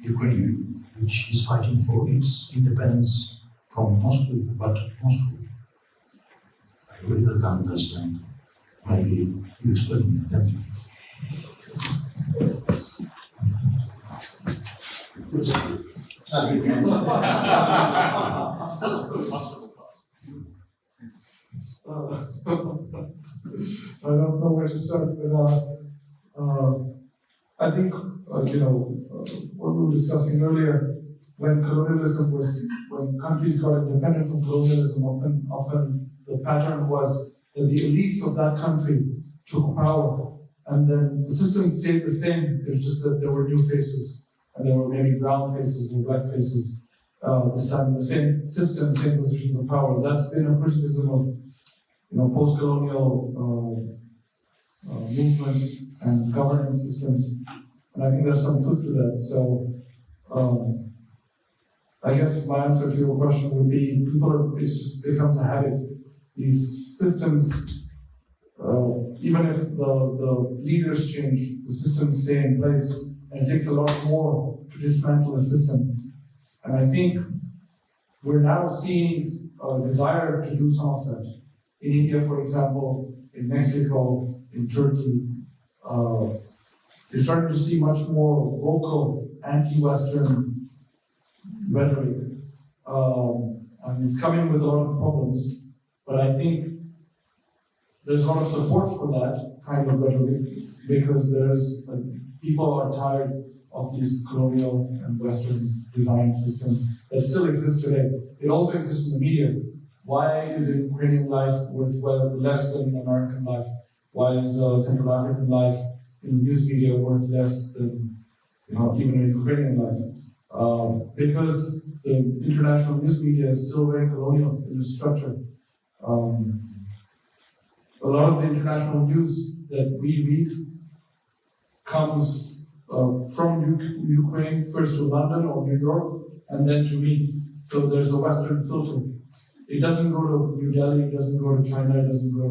Ukraine, which is fighting for its independence from Moscow, but Moscow. I really can't understand. Maybe you explain it. Thank you. I don't know where to start, but I think, you know, what we were discussing earlier, when countries got independent from colonialism, often the pattern was that the elites of that country took power, and then the system stayed the same. It was just that there were new faces, and there were maybe brown faces or black faces. This time, the same system, same positions of power. That's been a criticism of, you know, post-colonial movements and governance systems, and I think there's some truth to that. So, I guess my answer to your question would be: it just becomes a habit. These systems, even if the leaders change, the systems stay in place, and it takes a lot more to dismantle a system. And I think we're now seeing a desire to do some of that. In India, for example, in Mexico, in Turkey, you're starting to see much more vocal anti-Western rhetoric. And it's coming with a lot of problems, but I think there's a lot of support for that kind of rhetoric because people are tired of these colonial and Western design systems that still exist today. It also exists in the media. Why is Ukrainian life worth less than American life? Why is Central African life in the news media worth less than even a Ukrainian life? Because the international news media is still very colonial in its structure. A lot of the international news that we read comes from Ukraine, first to London or New York, and then to me. So there's a Western filter. It doesn't go to New Delhi, it doesn't go to China, it doesn't go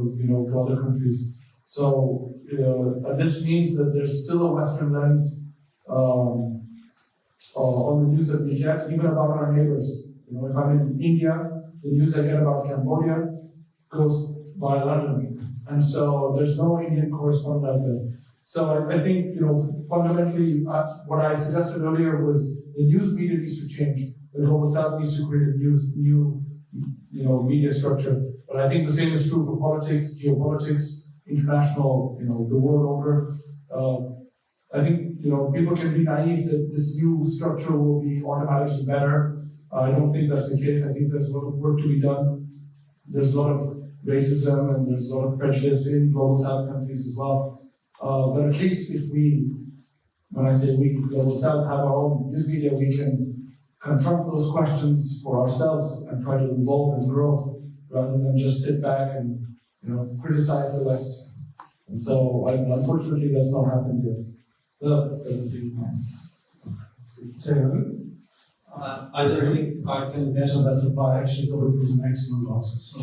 to other countries. So this means that there's still a Western lens on the news that we get, even about our neighbors. If I'm in India, the news I get about Cambodia goes by London. And so there's no Indian correspondent out there. So I think, fundamentally, what I suggested earlier was the news media needs to change. The Global South needs to create a new media structure. But I think the same is true for politics, geopolitics, international, the world order. I think, people can be naive that this new structure will be automatically better. I don't think that's the case. I think there's a lot of work to be done. There's a lot of racism and there's a lot of prejudice in Global South countries as well. But at least if we, when I say we, Global South, have our own news media, we can confront those questions for ourselves and try to evolve and grow rather than just sit back and criticize the West. And so, unfortunately, that's not happened yet. I don't think I can answer that reply. Actually, thought it was an excellent answer. So,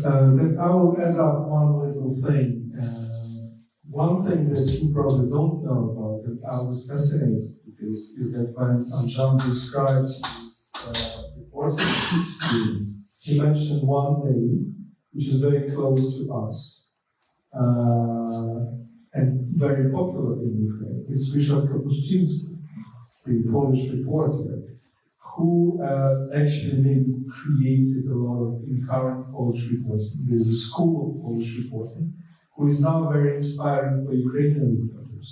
then I will add up one little thing. One thing that you probably don't know about that I was fascinated with is that when Anjan describes his reporting experience, he mentioned one day which is very close to us and very popular in Ukraine. It's Ryszard Kapuscinski, the Polish reporter, who actually created a lot of current Polish reports. There's a school of Polish reporting, who is now very inspiring for Ukrainian reporters.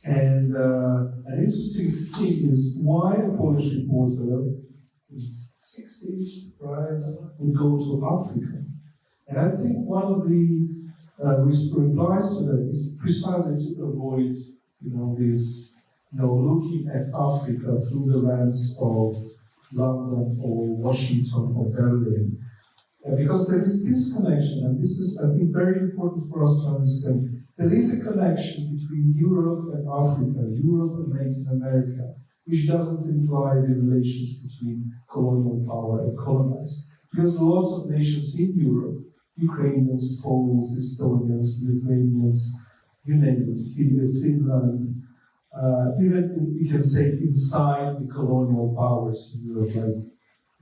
And an interesting thing is why a Polish reporter in the 60s, right, would go to Africa. And I think one of the replies to that is precisely to avoid, this looking at Africa through the lens of London or Washington or Berlin. Because there is this connection, and this is, I think, very important for us to understand. There is a connection between Europe and Africa, Europe and Latin America, which doesn't imply the relations between colonial power and colonized. Because lots of nations in Europe, Ukrainians, Poles, Estonians, Lithuanians, you name it, Finland, even you can say inside the colonial powers in Europe, like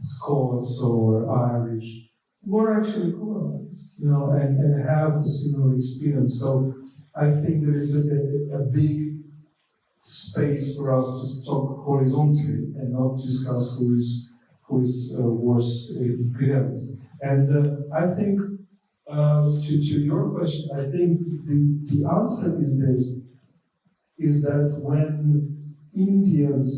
Scots or Irish, were actually colonized, and have a similar experience. So I think there is a big space for us to talk horizontally and not discuss who is worse imperialist. And I think to your question, I think the answer is that when Indians,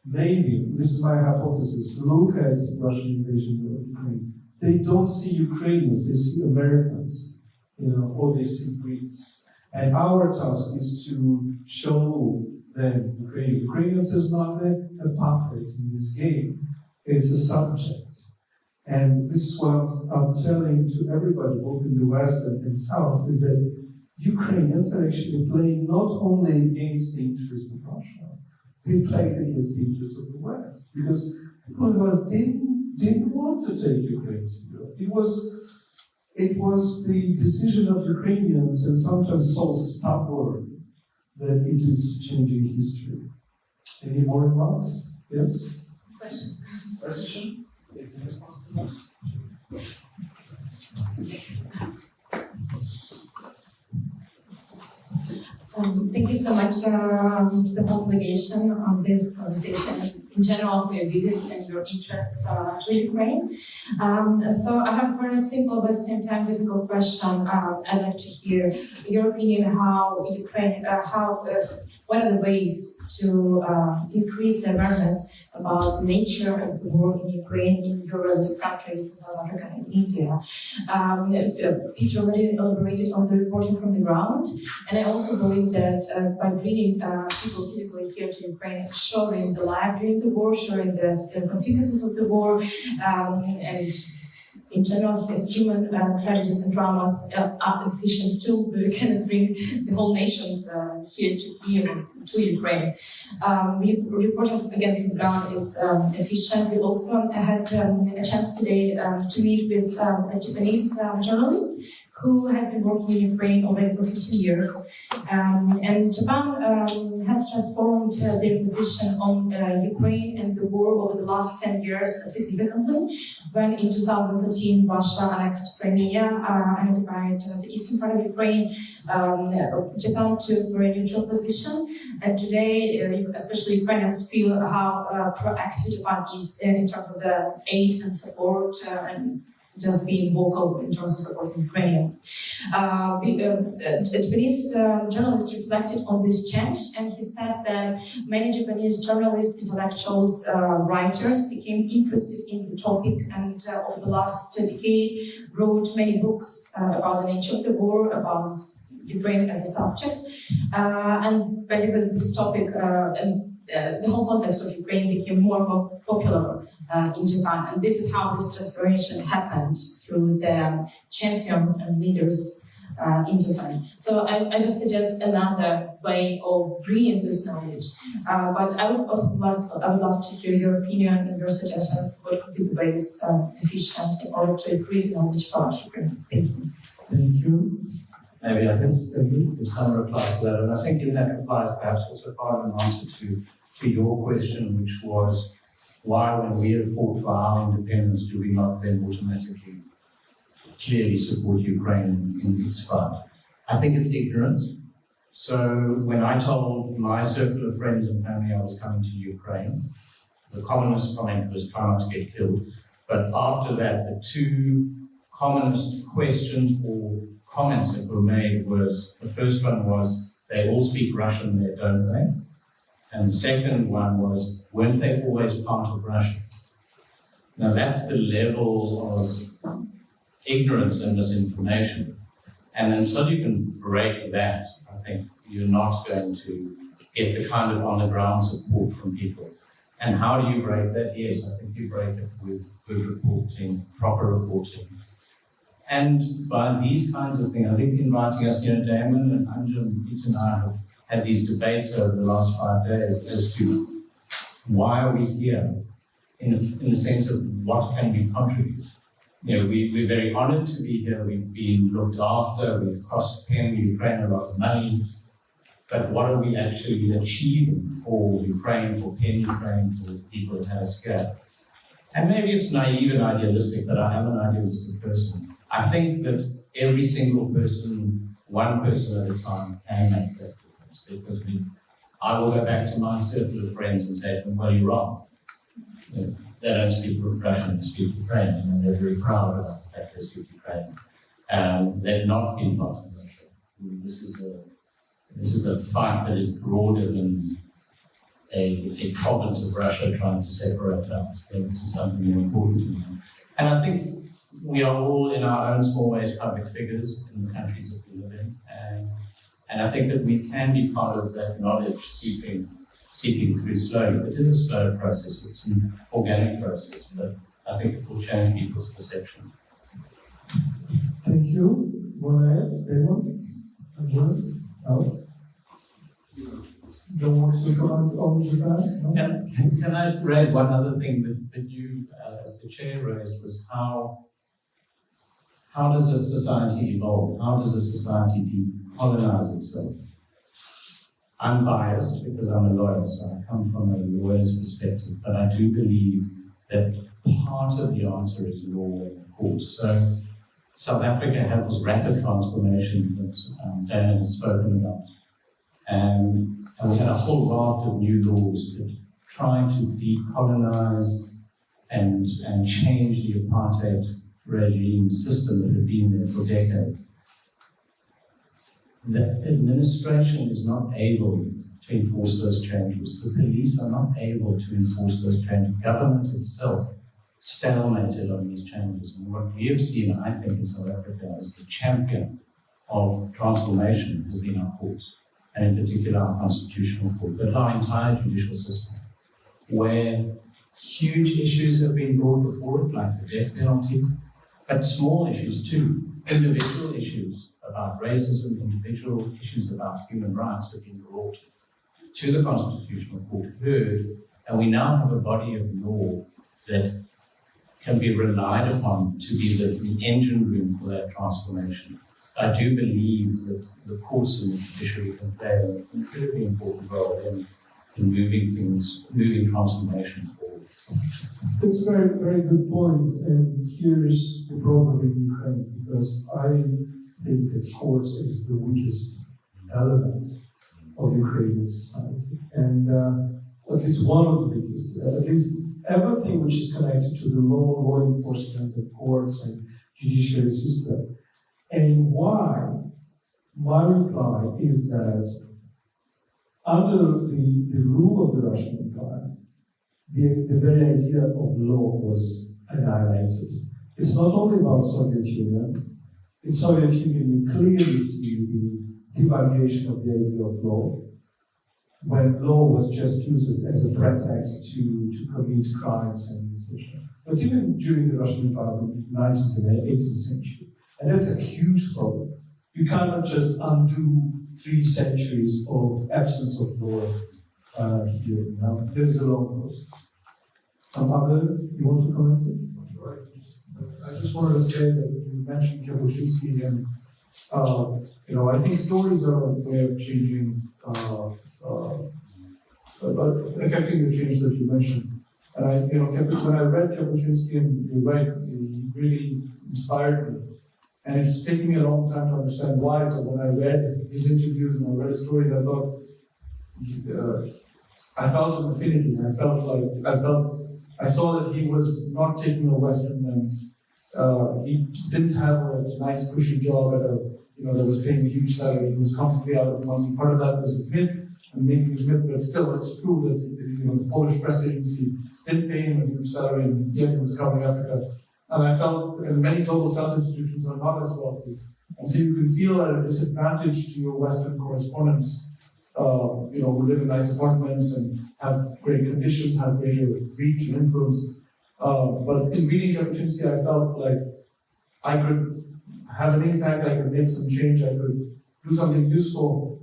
maybe, this is my hypothesis, look at Russian invasion of Ukraine, they don't see Ukrainians, they see Americans, or they see Greeks. And our task is to show them Ukrainians is not a puppet in this game, it's a subject. And this is what I'm telling to everybody, both in the West and South, is that Ukrainians are actually playing not only against the interests of Russia, they played against the interests of the West. Because people in the West didn't want to take Ukraine to Europe. It was it was the decision of Ukrainians, and sometimes so stubborn, that it is changing history. Any more remarks? Yes? Question. Question? Thank you so much to the whole delegation on this conversation, in general for your visit and your interest to Ukraine. So I have a very simple but at the same time difficult question. I'd like to hear your opinion how Ukraine, what are the ways to increase awareness about the nature of the war in Ukraine, in your relative countries, South Africa and India. Peter already elaborated on the reporting from the ground, and I also believe that by bringing people physically here to Ukraine, showing the life during the war, showing the consequences of the war, and in general, human tragedies and dramas are an efficient tool, but we cannot bring the whole nations here to Kiev, to Ukraine. Reporting again from the ground is efficient. We also had a chance today to meet with a Japanese journalist who has been working in Ukraine already for 15 years. And Japan has transformed their position on Ukraine and the war over the last 10 years significantly. When in 2013 Russia annexed Crimea and occupied the eastern part of Ukraine, Japan took a very neutral position. And today, especially Ukrainians feel how proactive Japan is in terms of the aid and support and just being vocal in terms of supporting Ukrainians. A Japanese journalist reflected on this change, and he said that many Japanese journalists, intellectuals, writers became interested in the topic, and over the last decade wrote many books about the nature of the war, about Ukraine as a subject, and basically this topic and the whole context of Ukraine became more and more popular in Japan, and this is how this transformation happened through the champions and leaders in Japan. So I just suggest another way of bringing this knowledge. But I would also love to hear your opinion and your suggestions. What could be the ways efficient in order to increase knowledge about Ukraine? Thank you. Thank you. Maybe I think give some replies to that, and I think in that replies perhaps also part of an answer to your question, which was why, when we have fought for our independence, do we not then automatically clearly support Ukraine in its fight? I think it's ignorance. So when I told my circle of friends and family I was coming to Ukraine, the commonest comment was try not to get killed. But after that, the two commonest questions or comments that were made was, the first one was, they all speak Russian there, don't they? And the second one was, weren't they always part of Russia? Now that's the level of ignorance and misinformation. And until you can break that, I think you're not going to get the kind of on-the-ground support from people. And how do you break that? Yes, I think you break it with good reporting, proper reporting. And by these kinds of things, I think inviting us, Damon and Anjan, Peter and I have had these debates over the last 5 days as to why are we here, in the sense of what can we contribute. We're very honored to be here, we've been looked after, we've cost Ukraine a lot of money, but what are we actually achieving for Ukraine, for Ukraine, for people that have us here? And maybe it's naive and idealistic, but I am an idealistic person. I think that every single person, one person at a time, can make that difference. Because I will go back to my circle of friends and say to them, well, you're wrong. They don't speak Russian, they speak Ukrainian, and they're very proud about the fact they speak Ukrainian. They've not been part of Russia. This is a fight that is broader than a province of Russia trying to separate out. I think this is something more important to me. And I think we are all, in our own small ways, public figures in the countries that we live in. And I think that we can be part of that knowledge seeping through slowly. It is a slow process, it's an organic process, but I think it will change people's perception. Thank you. Want to add, Деймон? Anjan? No? Don't want to comment on Japan? No? Can I raise one other thing that you, as the chair, raised, was how does a society evolve? How does a society decolonize itself? I'm biased because I'm a lawyer, so I come from a lawyer's perspective, but I do believe that part of the answer is law, of course. So South Africa had this rapid transformation that Dan has spoken about. And we had a whole raft of new laws that tried to decolonize and change the apartheid regime system that had been there for decades. The administration is not able to enforce those changes. The police are not able to enforce those changes. Government itself stalemated on these changes. And what we have seen, I think, in South Africa as the champion of transformation has been our courts, and in particular our constitutional court, but our entire judicial system, where huge issues have been brought before it, like the death penalty, but small issues too, individual issues about racism, individual issues about human rights have been brought to the Constitutional Court, heard, and we now have a body of law that can be relied upon to be the engine room for that transformation. I do believe that the courts and the judiciary can play an incredibly important role in moving transformation forward. That's a very, very good point. And here's the problem in Ukraine, because I think that courts is the weakest element of Ukrainian society. And at least one of the biggest, at least everything which is connected to the law enforcement, the courts and judiciary system. And why? My reply is that under the rule of the Russian Empire, the very idea of law was annihilated. It's not only about Soviet Union. In Soviet Union, you clearly see the devaluation of the idea of law, when law was just used as a pretext to commit crimes and such. But even during the Russian Empire, in the 19th and 18th century, and that's a huge problem. You cannot just undo 3 centuries of absence of law here. Now, there is a long process. Other, you want to comment? Sure. I just wanted to say that you mentioned Kapuscinski, and I think stories are a way of changing, affecting the change that you mentioned. And when I read Kapuscinski, and you're right, he really inspired me. And it's taken me a long time to understand why, but when I read his interviews and I read his stories, I thought, I felt an affinity. I saw that he was not taking a Western lens. He didn't have a nice cushy job that was paying a huge salary. He was constantly out of money. Part of that was his myth, and making his myth, but still it's true that the Polish press agency didn't pay him a huge salary, and yet he was covering Africa. And I felt that many global south institutions are not as wealthy. And so you can feel at a disadvantage to your Western correspondents, who live in nice apartments and have great conditions, have greater reach and influence. But in reading Kapuscinski, I felt like I could have an impact, I could make some change, I could do something useful,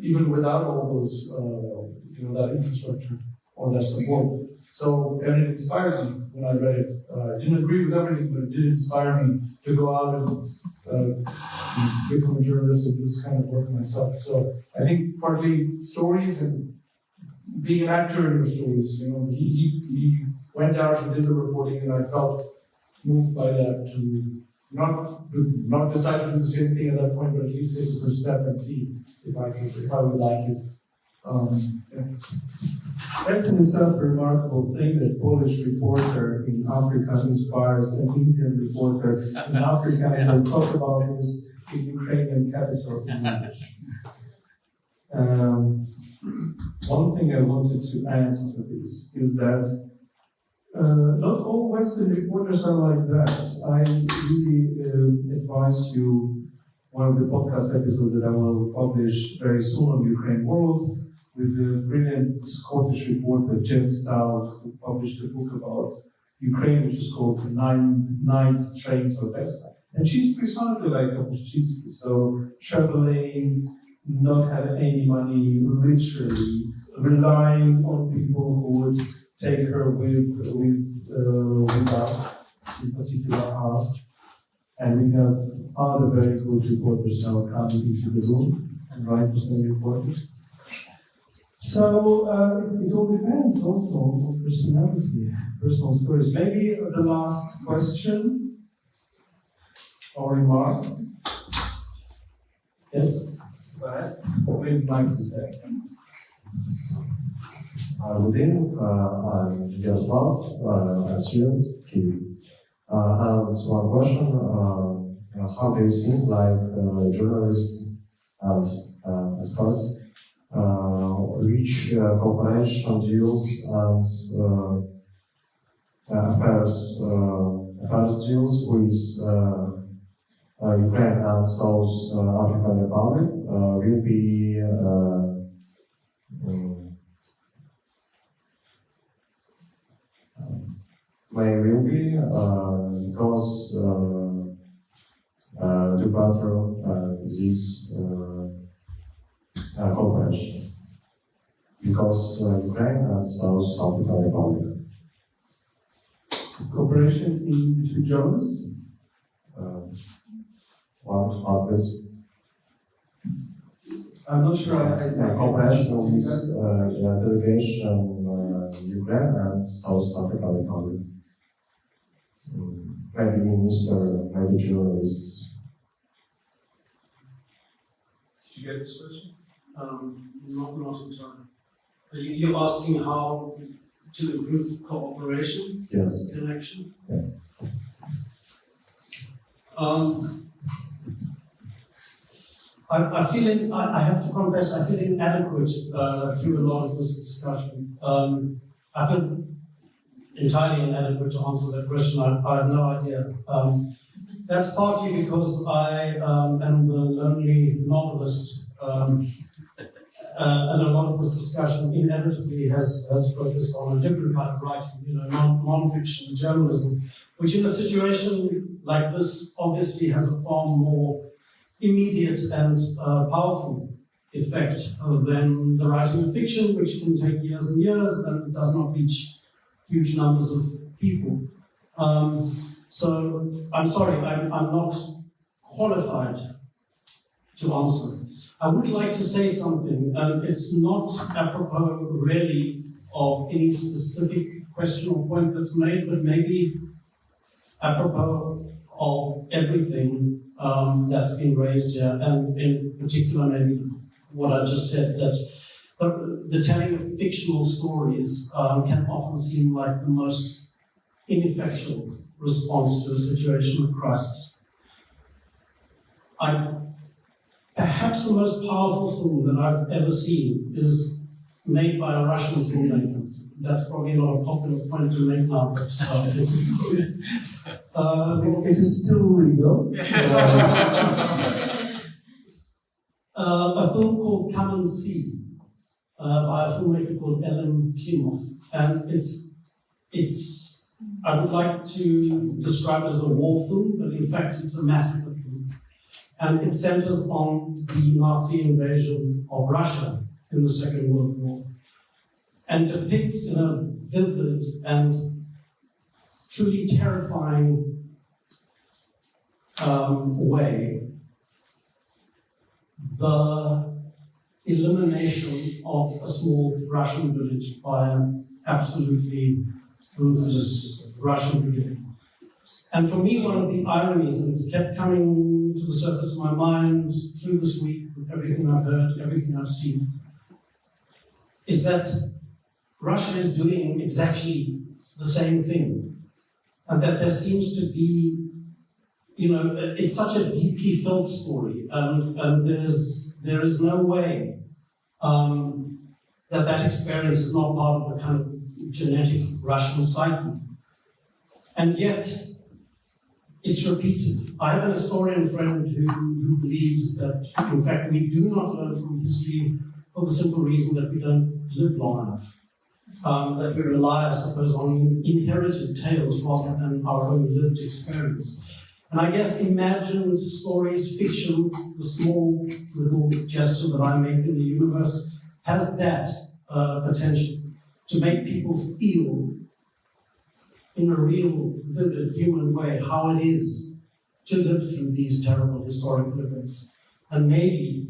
even without all those, that infrastructure or that support. So, and it inspired me when I read it. I didn't agree with everything, but it did inspire me to go out and become a journalist and do this kind of work myself. So I think partly stories and being an actor in your stories. He went out and did the reporting, and I felt moved by that to not decide to do the same thing at that point, but at least take the first step and see if I would like it. That's in itself a remarkable thing that Polish reporter in Africa inspires an Indian reporter in Africa, and we'll talk about this in Ukrainian capital in English. One thing I wanted to add to this is that not all Western reporters are like that. I really advise you one of the podcast episodes that I will publish very soon on Ukraine World, with the brilliant Scottish reporter Jen Stout, who published a book about Ukraine, which is called The Night Train to Odessa. And she's precisely like Kapuscinski, so traveling, not having any money, literally relying on people who would take her with us. in particular art. And we have other very good reporters now coming into the room, and writers and reporters. So it all depends also on personality, personal stories. Maybe the last question or remark. Yes, go ahead. We'd like to say. Good evening, I'm Yaroslav, I'm student, Kyiv. And one question, how do you think like journalists as us reach cooperation deals and affairs deals with Ukraine and South African Republic will be because to better this cooperation, because Ukraine and South African Republic. Cooperation between journalists? One obvious. I'm not sure. Cooperation with delegation Ukraine and South African Republic. Maybe minister, maybe journalists. Did you get this question? Not entirely. You're asking how to improve cooperation? Yes. Connection? Yeah. I have to confess, I feel inadequate through a lot of this discussion. I feel entirely inadequate to answer that question. I have no idea. That's partly because I am the lonely novelist, and a lot of this discussion inevitably has focused on a different kind of writing, non-fiction journalism, which in a situation like this obviously has a far more immediate and powerful effect than the writing of fiction, which can take years and years and does not reach huge numbers of people. So I'm sorry, I'm not qualified to answer. I would like to say something, and it's not apropos really of any specific question or point that's made, but maybe apropos of everything that's been raised here, and in particular maybe what I just said, that the telling of fictional stories can often seem like the most ineffectual response to a situation of crisis. Perhaps the most powerful film that I've ever seen is made by a Russian filmmaker. That's probably not a popular point to make now, but it is still legal. A film called Come and See, by a filmmaker called Ellen Klimov. And it's I would like to describe it as a war film, but in fact it's a massacre film. And it centers on the Nazi invasion of Russia in the Second World War, and depicts in a vivid and truly terrifying way the elimination of a small Russian village by an absolutely ruthless Russian brigade. And for me, one of the ironies, and it's kept coming to the surface of my mind through this week with everything I've heard, everything I've seen, is that Russia is doing exactly the same thing. And that there seems to be, it's such a deeply felt story, and there is no way that experience is not part of the kind of genetic Russian psyche. And yet, it's repeated. I have an historian friend who believes that, in fact, we do not learn from history for the simple reason that we don't live long enough. That we rely, I suppose, on inherited tales rather than our own lived experience. And I guess imagined stories, fiction, the small little gesture that I make in the universe, has that potential to make people feel in a real, vivid human way how it is to live through these terrible historical events, and maybe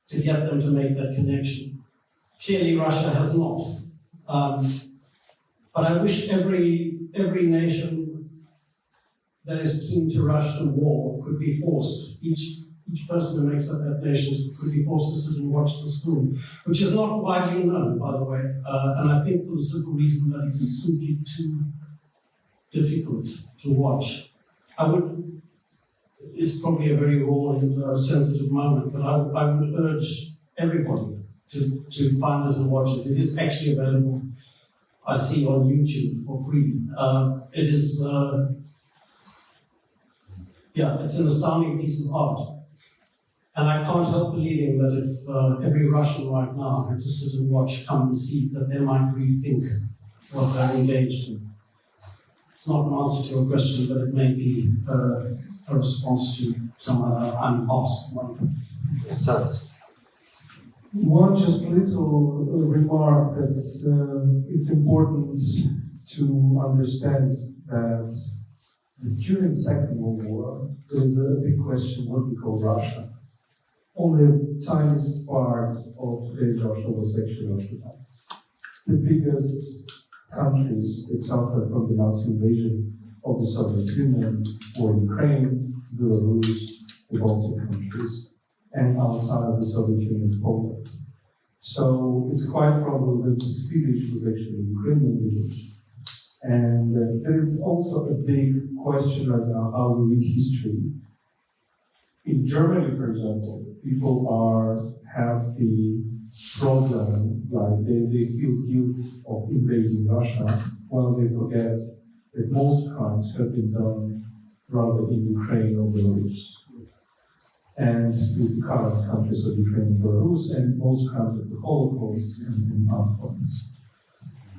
to get them to make that connection. Clearly, Russia has not. But I wish every nation that is keen to rush to war could be forced, each person who makes up that nation could be forced to sit and watch this film, which is not widely known, by the way, and I think for the simple reason that it is simply too difficult to watch. It's probably a very raw and sensitive moment, but I would urge everybody to find it and watch it. It is actually available, I see, on YouTube for free. It is, it's an astounding piece of art. And I can't help believing that if every Russian right now had to sit and watch, come and see, that they might rethink what they're engaged in. It's not an answer to your question, but it may be a response to some other unasked one. So, one just little remark that it's important to understand that during the Second World War, there is a big question what we call Russia. Only a tiny part of today's Russia was actually occupied. The biggest countries that suffered from the Nazi invasion of the Soviet Union were Ukraine, Belarus, the Baltic countries, and outside of the Soviet Union, Poland. So it's quite probable that this village was actually a Ukrainian village. And there is also a big question right now how we read history. In Germany, for example, people have the problem, like they feel guilt of invading Russia, while they forget that most crimes have been done rather in Ukraine or Belarus. And the current countries of Ukraine and Belarus, and most crimes of the Holocaust and armed violence.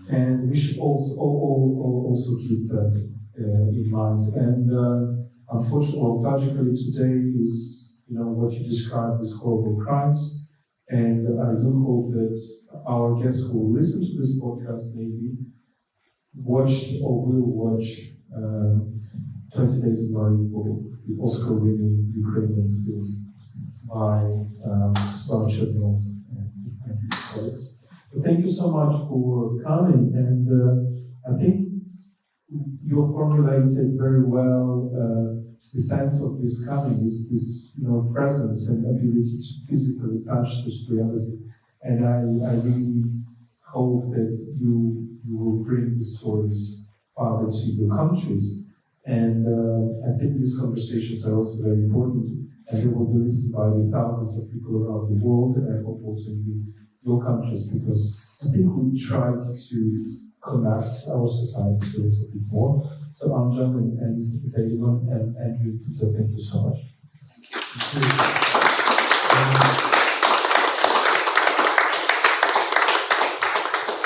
And we should also keep that in mind. And unfortunately, tragically today is, what you described as horrible crimes. And I do hope that our guests who will listen to this podcast maybe watched or will watch 20 Days in Mariupol, the Oscar-winning Ukrainian film by Chernow and his colleagues. So thank you so much for coming, and I think you formulated very well the sense of this coming, this presence and ability to physically touch this reality. And I really hope that you will bring the stories farther to your countries. And I think these conversations are also very important, and they will be listened by the thousands of people around the world, and I hope also in your countries, because I think we tried to connect our society a little bit more. So Anjan and Деймон and Andrew, thank you so much. Thank you.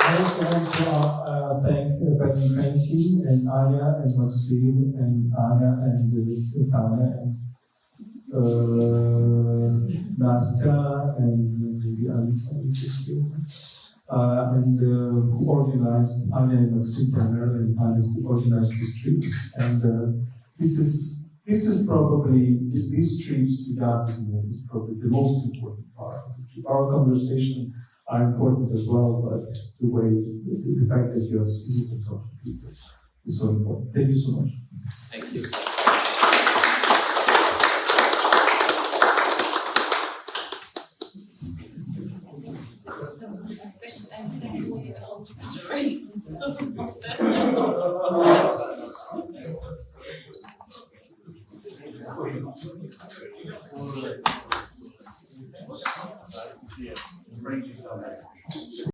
I also want to thank the Ukraine team and Anya and Maxim and Anna and Tanya and Nastya and maybe Alisa is here. And who organized, Anya and Maxim primarily, and Anya who organized this trip. And this is probably, these trips to Gaza is probably the most important part of the trip. Our conversation are important as well, but the fact that you are sitting and talking to people is so important. Thank you so much. thank you.